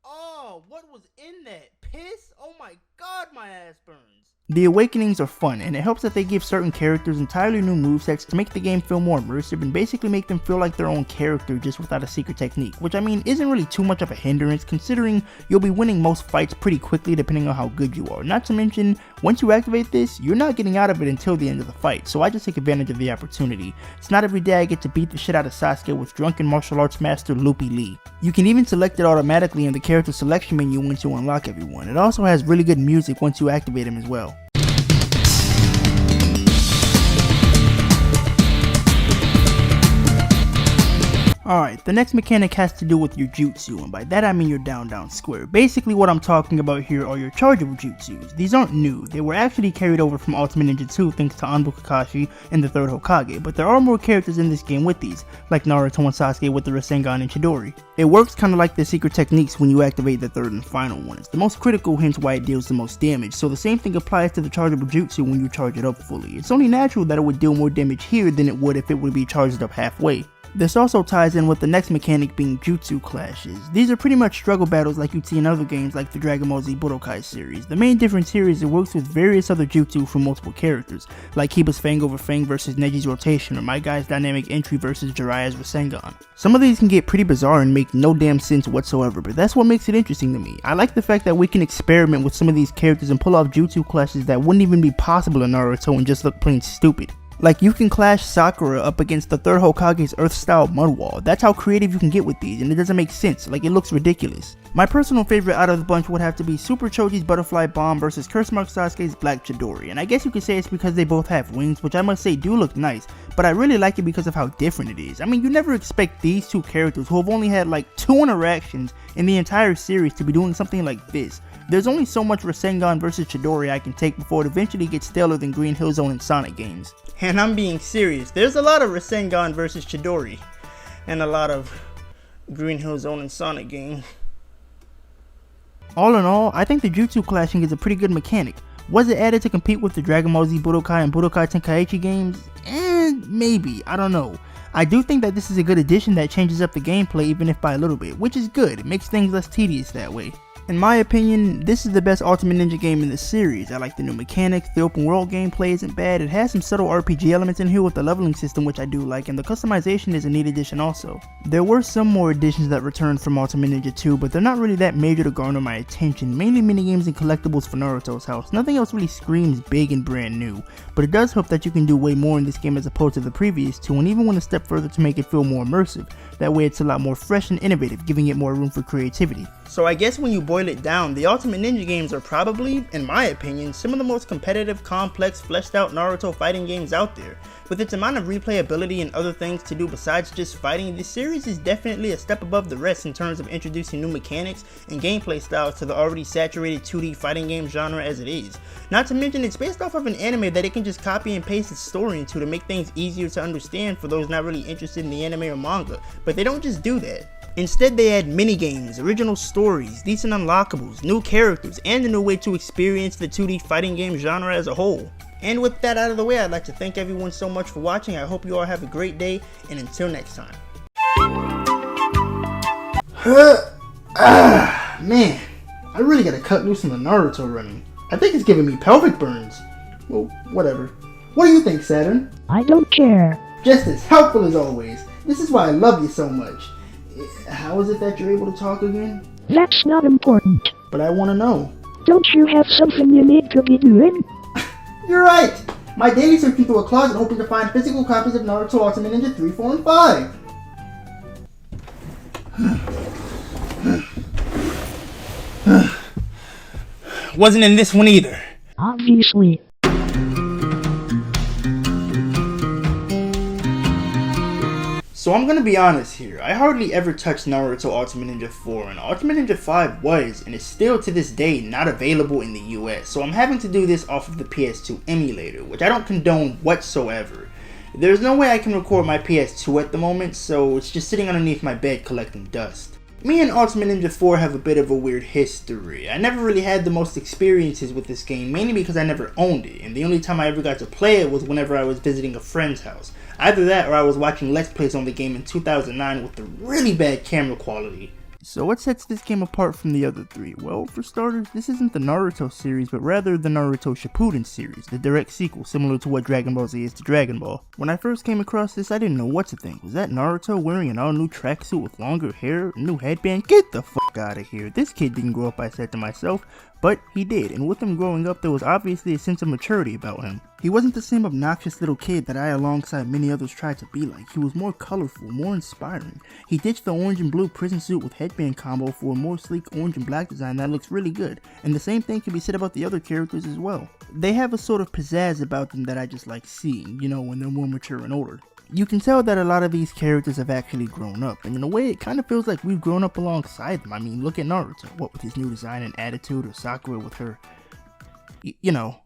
Oh, what was in that? Piss? Oh my god, my ass burns. The awakenings are fun, and it helps that they give certain characters entirely new movesets to make the game feel more immersive and basically make them feel like their own character just without a secret technique, which I mean isn't really too much of a hindrance considering you'll be winning most fights pretty quickly depending on how good you are. Not to mention, once you activate this, you're not getting out of it until the end of the fight, so I just take advantage of the opportunity. It's not every day I get to beat the shit out of Sasuke with drunken martial arts master Loopy Lee. You can even select it automatically in the character selection menu once you unlock everyone. It also has really good music once you activate him as well. Alright, the next mechanic has to do with your jutsu, and by that I mean your down square. Basically what I'm talking about here are your chargeable jutsus. These aren't new, they were actually carried over from Ultimate Ninja 2 thanks to Anbu Kakashi and the 3rd Hokage, but there are more characters in this game with these, like Naruto and Sasuke with the Rasengan and Chidori. It works kinda like the secret techniques when you activate the 3rd and final one. It's the most critical, hence why it deals the most damage, so the same thing applies to the chargeable jutsu when you charge it up fully. It's only natural that it would deal more damage here than it would if it would be charged up halfway. This also ties in with the next mechanic being jutsu clashes. These are pretty much struggle battles like you'd see in other games like the Dragon Ball Z Budokai series. The main difference here is it works with various other jutsu from multiple characters, like Kiba's Fang over Fang versus Neji's rotation, or My Guy's dynamic entry versus Jiraiya's Rasengan. Some of these can get pretty bizarre and make no damn sense whatsoever, but that's what makes it interesting to me. I like the fact that we can experiment with some of these characters and pull off jutsu clashes that wouldn't even be possible in Naruto and just look plain stupid. Like, you can clash Sakura up against the 3rd Hokage's Earth-style mud wall. That's how creative you can get with these, and it doesn't make sense, like it looks ridiculous. My personal favorite out of the bunch would have to be Super Choji's Butterfly Bomb versus Curse Mark Sasuke's Black Chidori, and I guess you could say it's because they both have wings, which I must say do look nice, but I really like it because of how different it is. I mean, you never expect these 2 characters who have only had like 2 interactions in the entire series to be doing something like this. There's only so much Rasengan vs Chidori I can take before it eventually gets staler than Green Hill Zone and Sonic games. And I'm being serious, there's a lot of Rasengan vs Chidori, and a lot of Green Hill Zone and Sonic games. All in all, I think the Jutsu clashing is a pretty good mechanic. Was it added to compete with the Dragon Ball Z Budokai and Budokai Tenkaichi games? Maybe, I don't know. I do think that this is a good addition that changes up the gameplay even if by a little bit, which is good. It makes things less tedious that way. In my opinion, this is the best Ultimate Ninja game in the series. I like the new mechanics, the open world gameplay isn't bad, it has some subtle RPG elements in here with the leveling system which I do like, and the customization is a neat addition also. There were some more additions that returned from Ultimate Ninja 2, but they're not really that major to garner my attention, mainly minigames and collectibles for Naruto's house. Nothing else really screams big and brand new, but it does hope that you can do way more in this game as opposed to the previous two, and even went a step further to make it feel more immersive. That way it's a lot more fresh and innovative, giving it more room for creativity. So I guess when you boil it down, the Ultimate Ninja games are probably, in my opinion, some of the most competitive, complex, fleshed out Naruto fighting games out there. With its amount of replayability and other things to do besides just fighting, this series is definitely a step above the rest in terms of introducing new mechanics and gameplay styles to the already saturated 2D fighting game genre as it is. Not to mention it's based off of an anime that it can just copy and paste its story into to make things easier to understand for those not really interested in the anime or manga, but they don't just do that. Instead, they add minigames, original stories, decent unlockables, new characters, and a new way to experience the 2D fighting game genre as a whole. And with that out of the way, I'd like to thank everyone so much for watching. I hope you all have a great day, and until next time. Man, I really gotta cut loose on the Naruto running. I think it's giving me pelvic burns. Well, whatever. What do you think, Saturn? I don't care. Just as helpful as always. This is why I love you so much. How is it that you're able to talk again? That's not important. But I want to know. Don't you have something you need to be doing? You're right! My daily searching through a closet hoping to find physical copies of Naruto Ultimate Ninja 3, 4, and 5. Wasn't in this one either. Obviously. So I'm gonna be honest here, I hardly ever touched Naruto Ultimate Ninja 4, and Ultimate Ninja 5 was, and is still to this day, not available in the US, so I'm having to do this off of the PS2 emulator, which I don't condone whatsoever. There's no way I can record my PS2 at the moment, so it's just sitting underneath my bed collecting dust. Me and Ultimate Ninja 4 have a bit of a weird history. I never really had the most experiences with this game, mainly because I never owned it, and the only time I ever got to play it was whenever I was visiting a friend's house. Either that or I was watching Let's Plays on the game in 2009 with the really bad camera quality. So what sets this game apart from the other three? Well, for starters, this isn't the Naruto series, but rather the Naruto Shippuden series, the direct sequel, similar to what Dragon Ball Z is to Dragon Ball. When I first came across this, I didn't know what to think. Was that Naruto wearing an all-new tracksuit with longer hair, a new headband? Get the fuck out of here. This kid didn't grow up, I said to myself, but he did, and with him growing up, there was obviously a sense of maturity about him. He wasn't the same obnoxious little kid that I, alongside many others, tried to be like. He was more colorful, more inspiring. He ditched the orange and blue prison suit with headband combo for a more sleek orange and black design that looks really good, and the same thing can be said about the other characters as well. They have a sort of pizzazz about them that I just like seeing, you know, when they're more mature and older. You can tell that a lot of these characters have actually grown up, and in a way it kind of feels like we've grown up alongside them. I mean, look at Naruto, what with his new design and attitude, or Sakura with her, you know.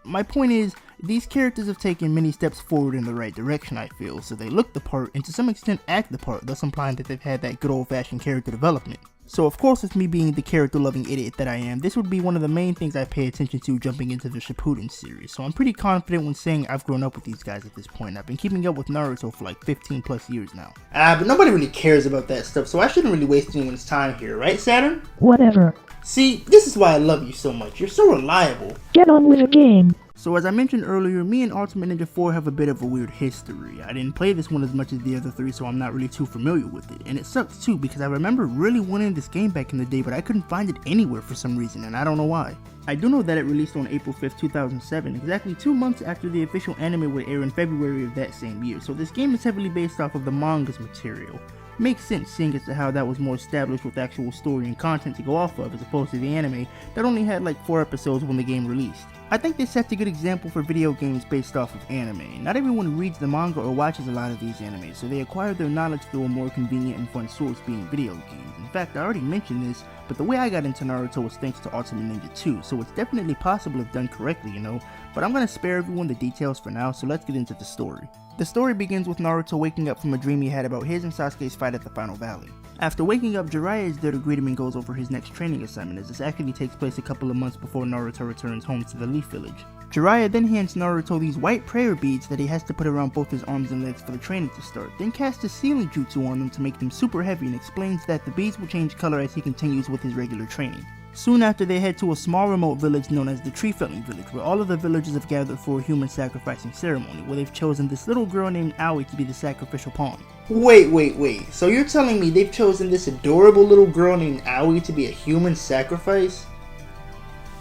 My point is, these characters have taken many steps forward in the right direction, I feel, so they look the part and to some extent act the part, thus implying that they've had that good old-fashioned character development. So of course, with me being the character-loving idiot that I am, this would be one of the main things I pay attention to jumping into the Shippuden series, so I'm pretty confident when saying I've grown up with these guys at this point. I've been keeping up with Naruto for like 15 plus years now. But nobody really cares about that stuff, so I shouldn't really waste anyone's time here, right, Saturn? Whatever. See, this is why I love you so much. You're so reliable. Get on with the game. So as I mentioned earlier, me and Ultimate Ninja 4 have a bit of a weird history. I didn't play this one as much as the other three, so I'm not really too familiar with it. And it sucks too, because I remember really wanting this game back in the day, but I couldn't find it anywhere for some reason, and I don't know why. I do know that it released on April 5th, 2007, exactly 2 months after the official anime would air in February of that same year, so this game is heavily based off of the manga's material. Makes sense seeing as to how that was more established with actual story and content to go off of, as opposed to the anime that only had like 4 episodes when the game released. I think this sets a good example for video games based off of anime. Not everyone reads the manga or watches a lot of these animes, so they acquire their knowledge through a more convenient and fun source being video games. In fact, I already mentioned this, but the way I got into Naruto was thanks to Ultimate Ninja 2, so it's definitely possible if done correctly, you know, but I'm gonna spare everyone the details for now, so let's get into the story. The story begins with Naruto waking up from a dream he had about his and Sasuke's fight at the Final Valley. After waking up, Jiraiya is there to greet him and goes over his next training assignment, as this actually takes place a couple of months before Naruto returns home to the Leaf Village. Jiraiya then hands Naruto these white prayer beads that he has to put around both his arms and legs for the training to start, then casts a sealing jutsu on them to make them super heavy and explains that the beads will change color as he continues with his regular training. Soon after, they head to a small remote village known as the Tree Felling Village, where all of the villagers have gathered for a human sacrificing ceremony, where they've chosen this little girl named Aoi to be the sacrificial pawn. Wait, so you're telling me they've chosen this adorable little girl named Aoi to be a human sacrifice?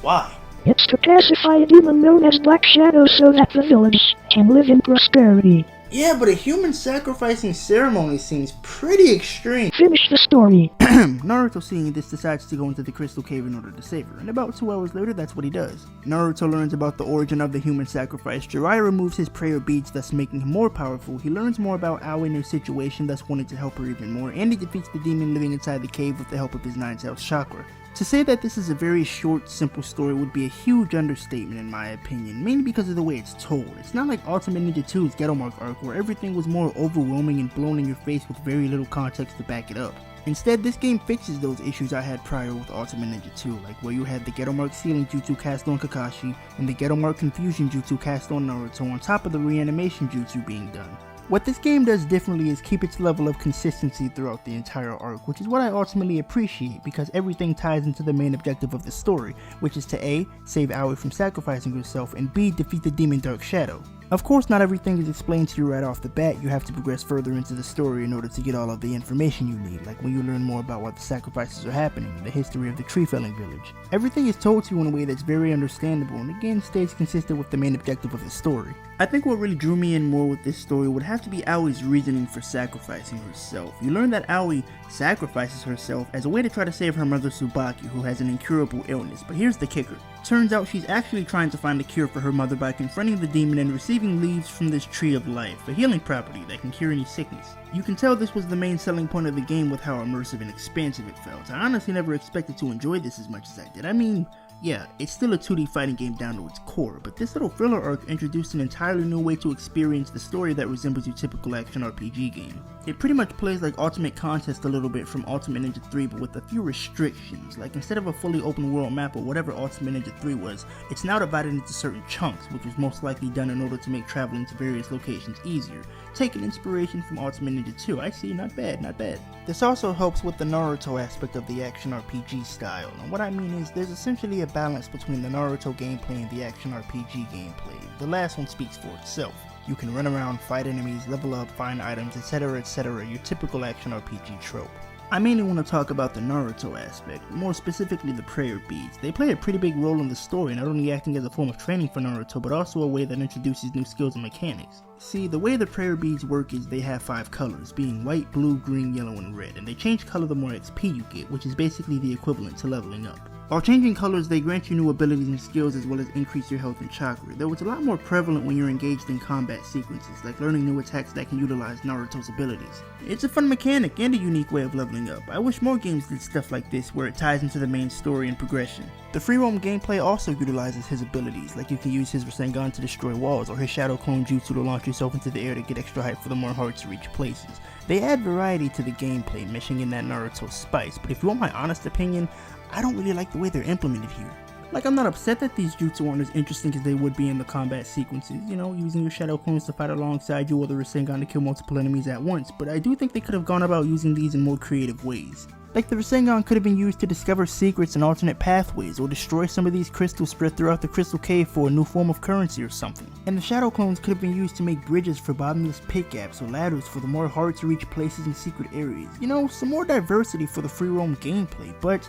Why? It's to pacify a demon known as Black Shadow so that the village can live in prosperity. Yeah, but a human sacrificing ceremony seems pretty extreme. Finish the story. Naruto, seeing this, decides to go into the Crystal Cave in order to save her, and about 2 hours later, that's what he does. Naruto learns about the origin of the human sacrifice. Jiraiya removes his prayer beads, thus making him more powerful. He learns more about Aoi and her situation, thus wanting to help her even more, and he defeats the demon living inside the cave with the help of his 9-tailed chakra. To say that this is a very short, simple story would be a huge understatement in my opinion, mainly because of the way it's told. It's not like Ultimate Ninja 2's Ghetto Mark arc, where everything was more overwhelming and blown in your face with very little context to back it up. Instead, this game fixes those issues I had prior with Ultimate Ninja 2, like where you had the Ghetto Mark Sealing Jutsu cast on Kakashi, and the Ghetto Mark Confusion Jutsu cast on Naruto on top of the reanimation Jutsu being done. What this game does differently is keep its level of consistency throughout the entire arc, which is what I ultimately appreciate because everything ties into the main objective of the story, which is to A. Save Aoi from sacrificing herself, and B. Defeat the demon Dark Shadow. Of course, not everything is explained to you right off the bat. You have to progress further into the story in order to get all of the information you need, like when you learn more about why the sacrifices are happening, the history of the Tree Felling Village. Everything is told to you in a way that's very understandable and again stays consistent with the main objective of the story. I think what really drew me in more with this story would have to be Aoi's reasoning for sacrificing herself. You learn that Aoi sacrifices herself as a way to try to save her mother Tsubaki, who has an incurable illness, but here's the kicker. Turns out she's actually trying to find a cure for her mother by confronting the demon and receiving leaves from this Tree of Life, a healing property that can cure any sickness. You can tell this was the main selling point of the game with how immersive and expansive it felt. I honestly never expected to enjoy this as much as I did. I mean, yeah, it's still a 2D fighting game down to its core, but this little filler arc introduced an entirely new way to experience the story that resembles your typical action RPG game. It pretty much plays like Ultimate Contest a little bit from Ultimate Ninja 3, but with a few restrictions. Like instead of a fully open world map or whatever Ultimate Ninja 3 was, it's now divided into certain chunks, which was most likely done in order to make traveling to various locations easier. Taking inspiration from Ultimate Ninja 2, I see, not bad, not bad. This also helps with the Naruto aspect of the action RPG style, and what I mean is there's essentially a balance between the Naruto gameplay and the action RPG gameplay. The last one speaks for itself. You can run around, fight enemies, level up, find items, etc, your typical action RPG trope. I mainly want to talk about the Naruto aspect, more specifically the prayer beads. They play a pretty big role in the story, not only acting as a form of training for Naruto, but also a way that introduces new skills and mechanics. See, the way the prayer beads work is they have 5 colors, being white, blue, green, yellow, and red, and they change color the more XP you get, which is basically the equivalent to leveling up. While changing colors, they grant you new abilities and skills as well as increase your health and chakra, though it's a lot more prevalent when you're engaged in combat sequences, like learning new attacks that can utilize Naruto's abilities. It's a fun mechanic and a unique way of leveling up. I wish more games did stuff like this where it ties into the main story and progression. The free roam gameplay also utilizes his abilities, like you can use his Rasengan to destroy walls, or his Shadow Clone Jutsu to launch yourself into the air to get extra height for the more hard to reach places. They add variety to the gameplay, meshing in that Naruto spice, but if you want my honest opinion, I don't really like the way they're implemented here. Like, I'm not upset that these jutsu aren't as interesting as they would be in the combat sequences, you know, using your Shadow Clones to fight alongside you or the Rasengan to kill multiple enemies at once, but I do think they could have gone about using these in more creative ways. Like, the Rasengan could have been used to discover secrets and alternate pathways, or destroy some of these crystals spread throughout the Crystal Cave for a new form of currency or something. And the Shadow Clones could have been used to make bridges for bottomless pit gaps or ladders for the more hard to reach places and secret areas. You know, some more diversity for the free roam gameplay, but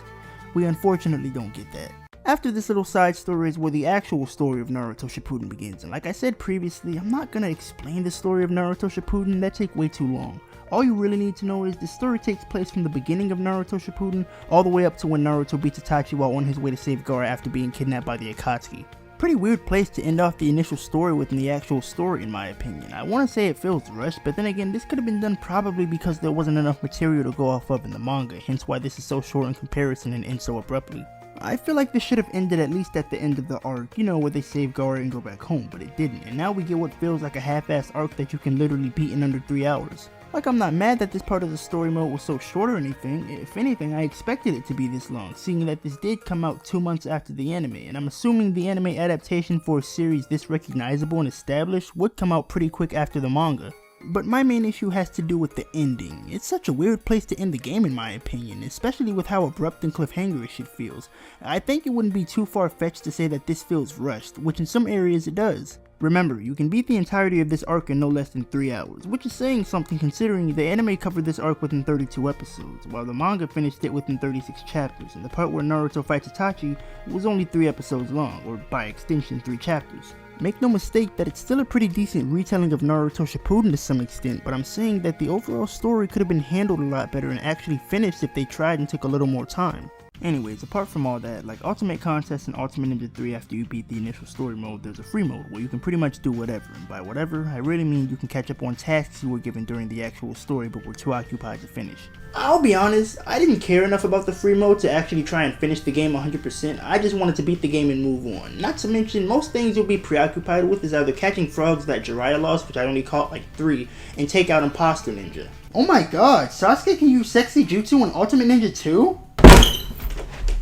we unfortunately don't get that. After this little side story is where the actual story of Naruto Shippuden begins, and like I said previously, I'm not gonna explain the story of Naruto Shippuden, that take way too long. All you really need to know is the story takes place from the beginning of Naruto Shippuden all the way up to when Naruto beats Itachi while on his way to save Gaara after being kidnapped by the Akatsuki. Pretty weird place to end off the initial story with the actual story in my opinion. I want to say it feels rushed, but then again this could have been done probably because there wasn't enough material to go off of in the manga, hence why this is so short in comparison and ends so abruptly. I feel like this should have ended at least at the end of the arc, you know, where they save Gaara and go back home, but it didn't, and now we get what feels like a half-assed arc that you can literally beat in under 3 hours. Like, I'm not mad that this part of the story mode was so short or anything. If anything, I expected it to be this long, seeing that this did come out 2 months after the anime, and I'm assuming the anime adaptation for a series this recognizable and established would come out pretty quick after the manga. But my main issue has to do with the ending. It's such a weird place to end the game in my opinion, especially with how abrupt and cliffhanger-ish it feels. I think it wouldn't be too far-fetched to say that this feels rushed, which in some areas it does. Remember, you can beat the entirety of this arc in no less than 3 hours, which is saying something considering the anime covered this arc within 32 episodes, while the manga finished it within 36 chapters, and the part where Naruto fights Itachi was only 3 episodes long, or by extension 3 chapters. Make no mistake that it's still a pretty decent retelling of Naruto Shippuden to some extent, but I'm saying that the overall story could have been handled a lot better and actually finished if they tried and took a little more time. Anyways, apart from all that, like Ultimate Contest and Ultimate Ninja 3 after you beat the initial story mode, there's a free mode where you can pretty much do whatever, and by whatever, I really mean you can catch up on tasks you were given during the actual story but were too occupied to finish. I'll be honest, I didn't care enough about the free mode to actually try and finish the game 100%, I just wanted to beat the game and move on. Not to mention, most things you'll be preoccupied with is either catching frogs that Jiraiya lost, which I only caught like 3, and take out Imposter Ninja. Oh my god, Sasuke can use Sexy Jutsu in Ultimate Ninja 2?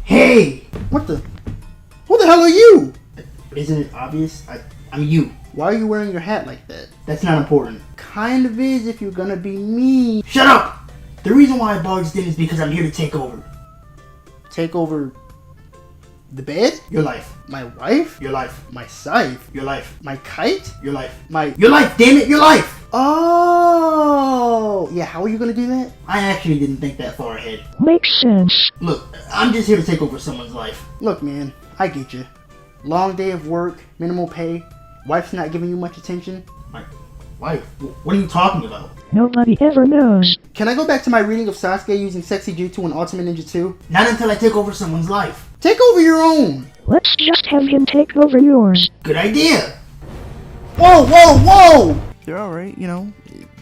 Hey! What the? Who the hell are you? Isn't it obvious? I'm you. Why are you wearing your hat like that? That's not important. Kind of is if you're gonna be me. Shut up! The reason why I barged in is because I'm here to take over. Take over the bed? Your life. My wife? Your life. My scythe? Your life. My kite? Your life. Your life, damn it, your life! Oh, yeah, how are you gonna do that? I actually didn't think that far ahead. Makes sense. Look, I'm just here to take over someone's life. Look, man, I get you. Long day of work, minimal pay, wife's not giving you much attention. My wife? What are you talking about? Nobody ever knows. Can I go back to my reading of Sasuke using Sexy Jutsu in Ultimate Ninja 2? Not until I take over someone's life. Take over your own! Let's just have him take over yours. Good idea! Whoa, whoa, whoa! They're alright, you know,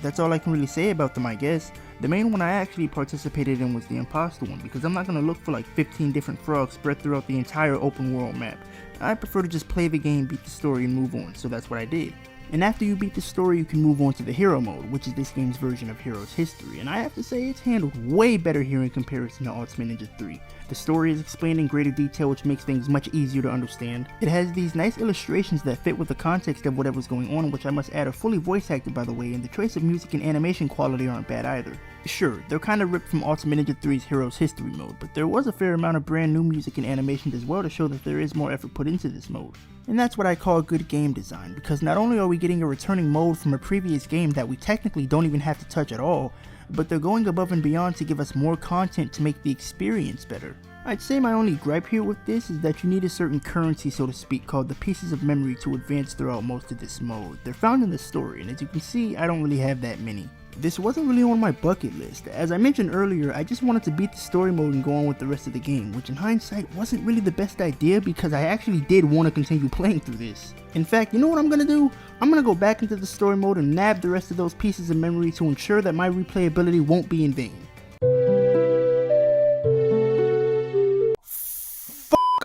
that's all I can really say about them, I guess. The main one I actually participated in was the imposter one, because I'm not going to look for like 15 different frogs spread throughout the entire open world map. I prefer to just play the game, beat the story, and move on, so that's what I did. And after you beat the story, you can move on to the hero mode, which is this game's version of Hero's History, and I have to say it's handled way better here in comparison to Ultimate Ninja 3. The story is explained in greater detail, which makes things much easier to understand. It has these nice illustrations that fit with the context of whatever's going on, which I must add are fully voice acted by the way, and the choice of music and animation quality aren't bad either. Sure, they're kinda ripped from Ultimate Ninja 3's Hero's History mode, but there was a fair amount of brand new music and animations as well to show that there is more effort put into this mode. And that's what I call good game design, because not only are we getting a returning mode from a previous game that we technically don't even have to touch at all, but they're going above and beyond to give us more content to make the experience better. I'd say my only gripe here with this is that you need a certain currency, so to speak, called the pieces of memory to advance throughout most of this mode. They're found in the story, and as you can see, I don't really have that many. This wasn't really on my bucket list. As I mentioned earlier, I just wanted to beat the story mode and go on with the rest of the game, which in hindsight wasn't really the best idea because I actually did want to continue playing through this. In fact, you know what I'm gonna do? I'm gonna go back into the story mode and nab the rest of those pieces of memory to ensure that my replayability won't be in vain.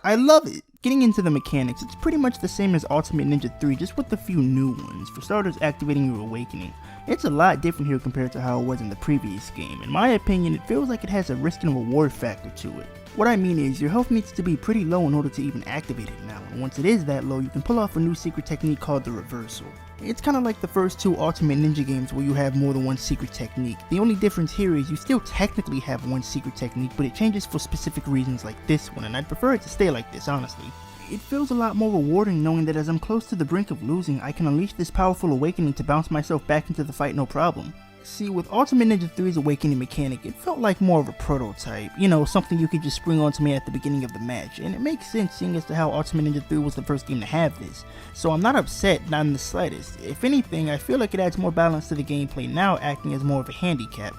I love it! Getting into the mechanics, it's pretty much the same as Ultimate Ninja 3, just with a few new ones. For starters, activating your awakening. It's a lot different here compared to how it was in the previous game. In my opinion, it feels like it has a risk and reward factor to it. What I mean is, your health needs to be pretty low in order to even activate it now, and once it is that low, you can pull off a new secret technique called the reversal. It's kinda like the first 2 Ultimate Ninja games where you have more than one secret technique. The only difference here is you still technically have one secret technique, but it changes for specific reasons like this one, and I'd prefer it to stay like this, honestly. It feels a lot more rewarding knowing that as I'm close to the brink of losing, I can unleash this powerful awakening to bounce myself back into the fight no problem. See, with Ultimate Ninja 3's awakening mechanic, it felt like more of a prototype, you know, something you could just spring onto me at the beginning of the match, and it makes sense seeing as to how Ultimate Ninja 3 was the first game to have this, so I'm not upset, not in the slightest. If anything, I feel like it adds more balance to the gameplay now, acting as more of a handicap.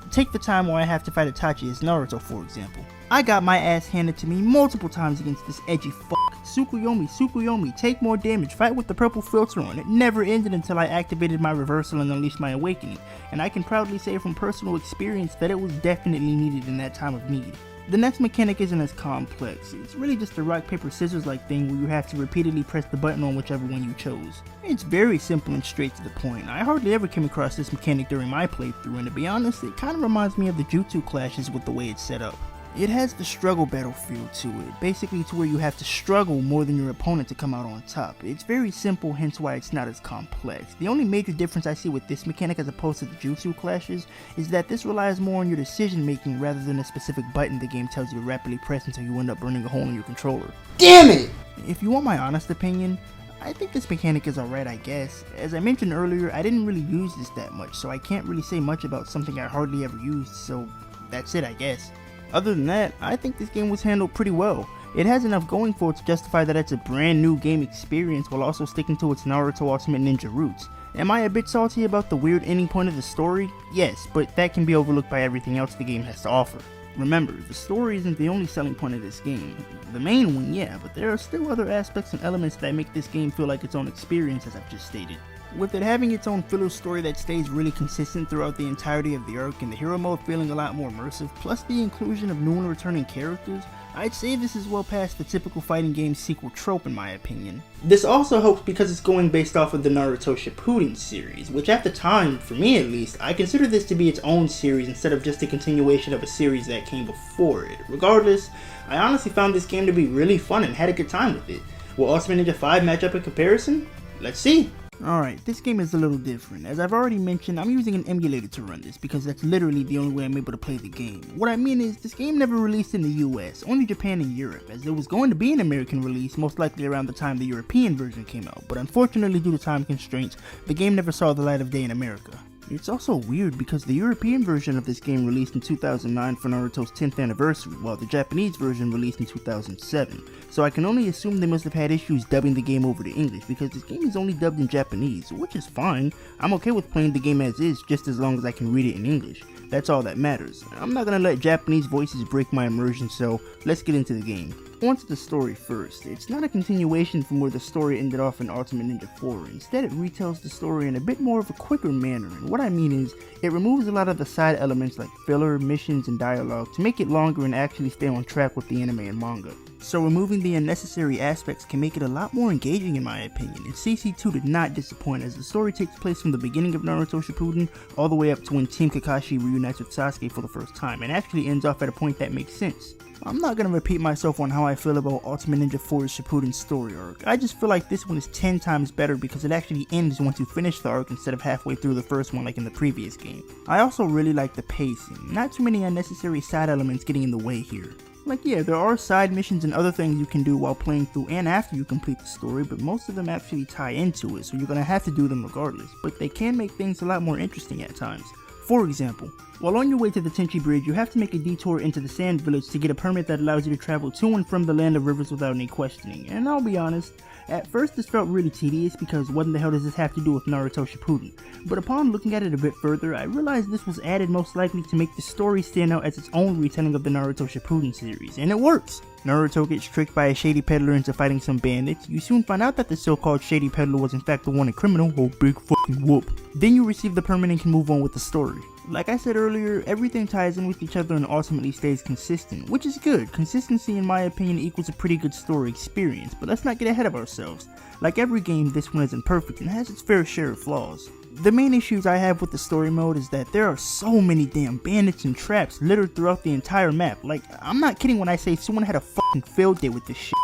Take the time where I have to fight Itachi as Naruto, for example. I got my ass handed to me multiple times against this edgy fuck. Tsukuyomi, take more damage, fight with the purple filter on. It never ended until I activated my reversal and unleashed my awakening, and I can proudly say from personal experience that it was definitely needed in that time of need. The next mechanic isn't as complex. It's really just a rock paper scissors like thing where you have to repeatedly press the button on whichever one you chose. It's very simple and straight to the point. I hardly ever came across this mechanic during my playthrough, and to be honest, it kinda reminds me of the jutsu clashes with the way it's set up. It has the struggle battle feel to it, basically to where you have to struggle more than your opponent to come out on top. It's very simple, hence why it's not as complex. The only major difference I see with this mechanic as opposed to the jutsu clashes is that this relies more on your decision making rather than a specific button the game tells you to rapidly press until you end up burning a hole in your controller. Damn it! If you want my honest opinion, I think this mechanic is alright, I guess. As I mentioned earlier, I didn't really use this that much, so I can't really say much about something I hardly ever used, so that's it, I guess. Other than that, I think this game was handled pretty well. It has enough going for it to justify that it's a brand new game experience while also sticking to its Naruto Ultimate Ninja roots. Am I a bit salty about the weird ending point of the story? Yes, but that can be overlooked by everything else the game has to offer. Remember, the story isn't the only selling point of this game. The main one, yeah, but there are still other aspects and elements that make this game feel like its own experience, as I've just stated. With it having its own filler story that stays really consistent throughout the entirety of the arc and the hero mode feeling a lot more immersive, plus the inclusion of new and returning characters, I'd say this is well past the typical fighting game sequel trope in my opinion. This also helps because it's going based off of the Naruto Shippuden series, which at the time, for me at least, I consider this to be its own series instead of just a continuation of a series that came before it. Regardless, I honestly found this game to be really fun and had a good time with it. Will Ultimate Ninja 5 match up in comparison? Let's see. Alright, this game is a little different. As I've already mentioned, I'm using an emulator to run this because that's literally the only way I'm able to play the game. What I mean is, this game never released in the US, only Japan and Europe, as there was going to be an American release most likely around the time the European version came out, but unfortunately due to time constraints, the game never saw the light of day in America. It's also weird because the European version of this game released in 2009 for Naruto's 10th anniversary, while the Japanese version released in 2007. So I can only assume they must have had issues dubbing the game over to English because this game is only dubbed in Japanese, which is fine. I'm okay with playing the game as is just as long as I can read it in English. That's all that matters. I'm not gonna let Japanese voices break my immersion, so let's get into the game. On to the story first. It's not a continuation from where the story ended off in Ultimate Ninja 4. Instead, it retells the story in a bit more of a quicker manner, and what I mean is, it removes a lot of the side elements like filler, missions, and dialogue to make it longer and actually stay on track with the anime and manga. So removing the unnecessary aspects can make it a lot more engaging in my opinion, and CC2 did not disappoint as the story takes place from the beginning of Naruto Shippuden all the way up to when Team Kakashi reunites with Sasuke for the first time, and actually ends off at a point that makes sense. I'm not gonna repeat myself on how I feel about Ultimate Ninja 4's Shippuden story arc. I just feel like this one is 10 times better because it actually ends once you finish the arc instead of halfway through the first one like in the previous game. I also really like the pacing, not too many unnecessary side elements getting in the way here. Like yeah, there are side missions and other things you can do while playing through and after you complete the story, but most of them actually tie into it, so you're gonna have to do them regardless, but they can make things a lot more interesting at times. For example, while on your way to the Tenchi Bridge, you have to make a detour into the Sand Village to get a permit that allows you to travel to and from the Land of Rivers without any questioning, and I'll be honest, at first this felt really tedious because what in the hell does this have to do with Naruto Shippuden? But upon looking at it a bit further, I realized this was added most likely to make the story stand out as its own retelling of the Naruto Shippuden series, and it works! Naruto gets tricked by a shady peddler into fighting some bandits. You soon find out that the so-called shady peddler was in fact the wanted criminal. Oh, big fucking whoop. Then you receive the permit and can move on with the story. Like I said earlier, everything ties in with each other and ultimately stays consistent, which is good. Consistency in my opinion equals a pretty good story experience, but let's not get ahead of ourselves. Like every game, this one isn't perfect and has its fair share of flaws. The main issues I have with the story mode is that there are so many damn bandits and traps littered throughout the entire map. Like, I'm not kidding when I say someone had a fucking field day with this shit.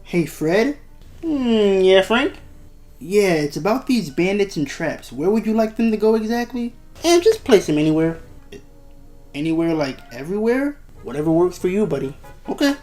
Hey Fred? Yeah Frank? Yeah, it's about these bandits and traps. Where would you like them to go exactly? And just place them anywhere. Anywhere like everywhere? Whatever works for you, buddy. Okay.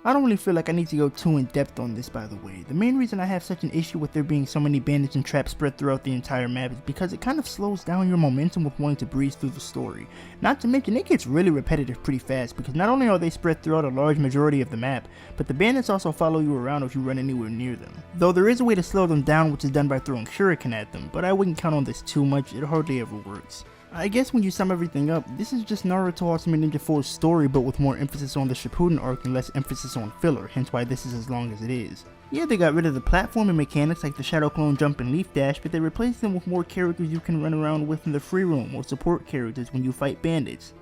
I don't really feel like I need to go too in depth on this, by the way. The main reason I have such an issue with there being so many bandits and traps spread throughout the entire map is because it kind of slows down your momentum with wanting to breeze through the story. Not to mention it gets really repetitive pretty fast because not only are they spread throughout a large majority of the map, but the bandits also follow you around if you run anywhere near them. Though there is a way to slow them down, which is done by throwing shuriken at them, but I wouldn't count on this too much, it hardly ever works. I guess when you sum everything up, this is just Naruto Ultimate Ninja 4's story, but with more emphasis on the Shippuden arc and less emphasis on filler, hence why this is as long as it is. Yeah, they got rid of the platforming mechanics like the Shadow Clone Jump and Leaf Dash, but they replaced them with more characters you can run around with in the free roam, or support characters when you fight bandits.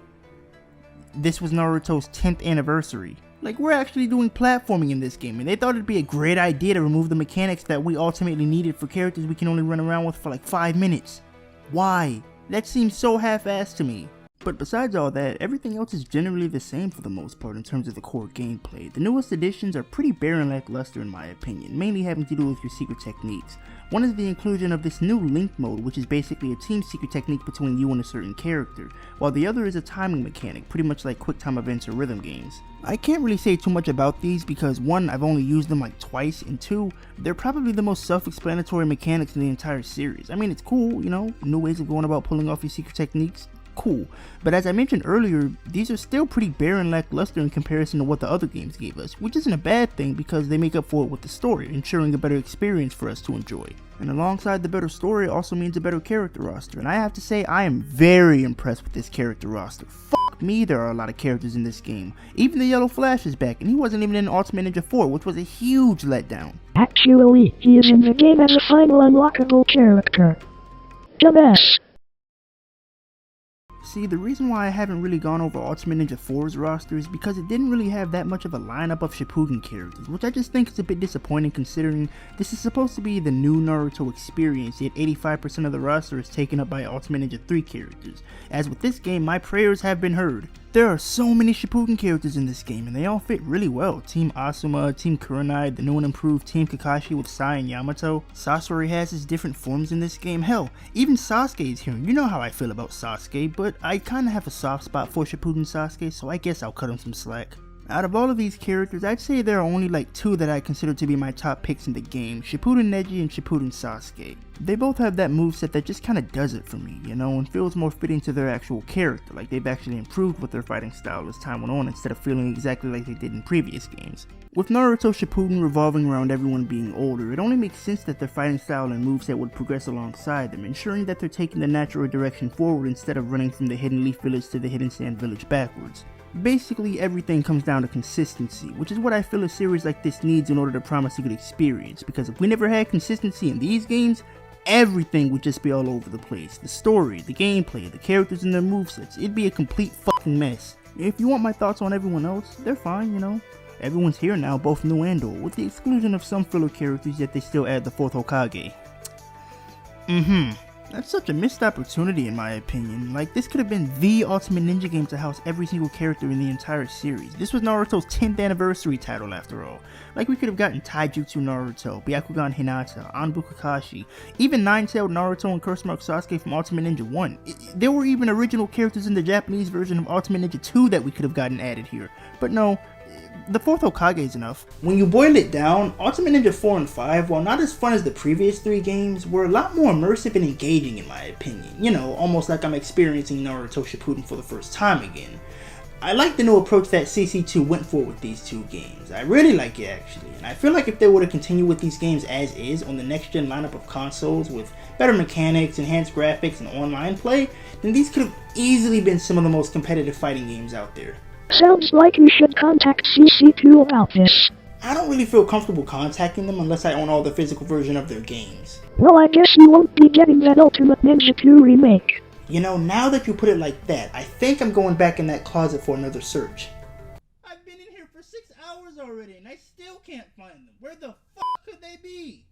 This was Naruto's 10th anniversary. Like, we're actually doing platforming in this game, and they thought it'd be a great idea to remove the mechanics that we ultimately needed for characters we can only run around with for like 5 minutes. Why? That seems so half-assed to me. But besides all that, everything else is generally the same for the most part in terms of the core gameplay. The newest additions are pretty bare and lackluster in my opinion, mainly having to do with your secret techniques. One is the inclusion of this new link mode, which is basically a team secret technique between you and a certain character, while the other is a timing mechanic, pretty much like quick time events or rhythm games. I can't really say too much about these because 1, I've only used them like twice, and 2, they're probably the most self-explanatory mechanics in the entire series. I mean, it's cool, you know, new ways of going about pulling off your secret techniques. Cool, but as I mentioned earlier, these are still pretty bare and lackluster in comparison to what the other games gave us, which isn't a bad thing because they make up for it with the story, ensuring a better experience for us to enjoy. And alongside the better story also means a better character roster, and I have to say I am very impressed with this character roster. Fuck me, there are a lot of characters in this game. Even the Yellow Flash is back, and he wasn't even in Ultimate Ninja 4, which was a huge letdown. Actually, he is in the game as a final unlockable character. Dumbass. See, the reason why I haven't really gone over Ultimate Ninja 4's roster is because it didn't really have that much of a lineup of Shippuden characters, which I just think is a bit disappointing considering this is supposed to be the new Naruto experience, yet 85% of the roster is taken up by Ultimate Ninja 3 characters. As with this game, my prayers have been heard. There are so many Shippuden characters in this game, and they all fit really well. Team Asuma, Team Kurenai, the new and improved Team Kakashi with Sai and Yamato. Sasori has his different forms in this game. Hell, even Sasuke is here. You know how I feel about Sasuke, but I kinda have a soft spot for Shippuden Sasuke, so I guess I'll cut him some slack. Out of all of these characters, I'd say there are only like 2 that I consider to be my top picks in the game, Shippuden Neji and Shippuden Sasuke. They both have that moveset that just kinda does it for me, you know, and feels more fitting to their actual character, like they've actually improved with their fighting style as time went on instead of feeling exactly like they did in previous games. With Naruto Shippuden revolving around everyone being older, it only makes sense that their fighting style and moveset would progress alongside them, ensuring that they're taking the natural direction forward instead of running from the Hidden Leaf Village to the Hidden Sand Village backwards. Basically, everything comes down to consistency, which is what I feel a series like this needs in order to promise a good experience, because if we never had consistency in these games, everything would just be all over the place. The story, the gameplay, the characters and their movesets, it'd be a complete fucking mess. If you want my thoughts on everyone else, they're fine, you know. Everyone's here now, both new and old, with the exclusion of some filler characters, yet they still add the 4th Hokage. That's such a missed opportunity in my opinion. Like, this could have been the Ultimate Ninja game to house every single character in the entire series. This was Naruto's 10th anniversary title after all. Like, we could have gotten Taijutsu Naruto, Byakugan Hinata, Anbu Kakashi, even Nine-Tailed Naruto and Curse Mark Sasuke from Ultimate Ninja 1. There were even original characters in the Japanese version of Ultimate Ninja 2 that we could have gotten added here. But no, the 4th Hokage is enough. When you boil it down, Ultimate Ninja 4 and 5, while not as fun as the previous 3 games, were a lot more immersive and engaging in my opinion. You know, almost like I'm experiencing Naruto Shippuden for the first time again. I like the new approach that CC2 went for with these 2 games. I really like it actually, and I feel like if they were to continue with these games as is on the next gen lineup of consoles with better mechanics, enhanced graphics, and online play, then these could have easily been some of the most competitive fighting games out there. Sounds like you should contact CC2 about this. I don't really feel comfortable contacting them unless I own all the physical version of their games. Well, I guess you won't be getting that Ultimate Ninja 2 remake. You know, now that you put it like that, I think I'm going back in that closet for another search. I've been in here for 6 hours already and I still can't find them. Where the fuck could they be?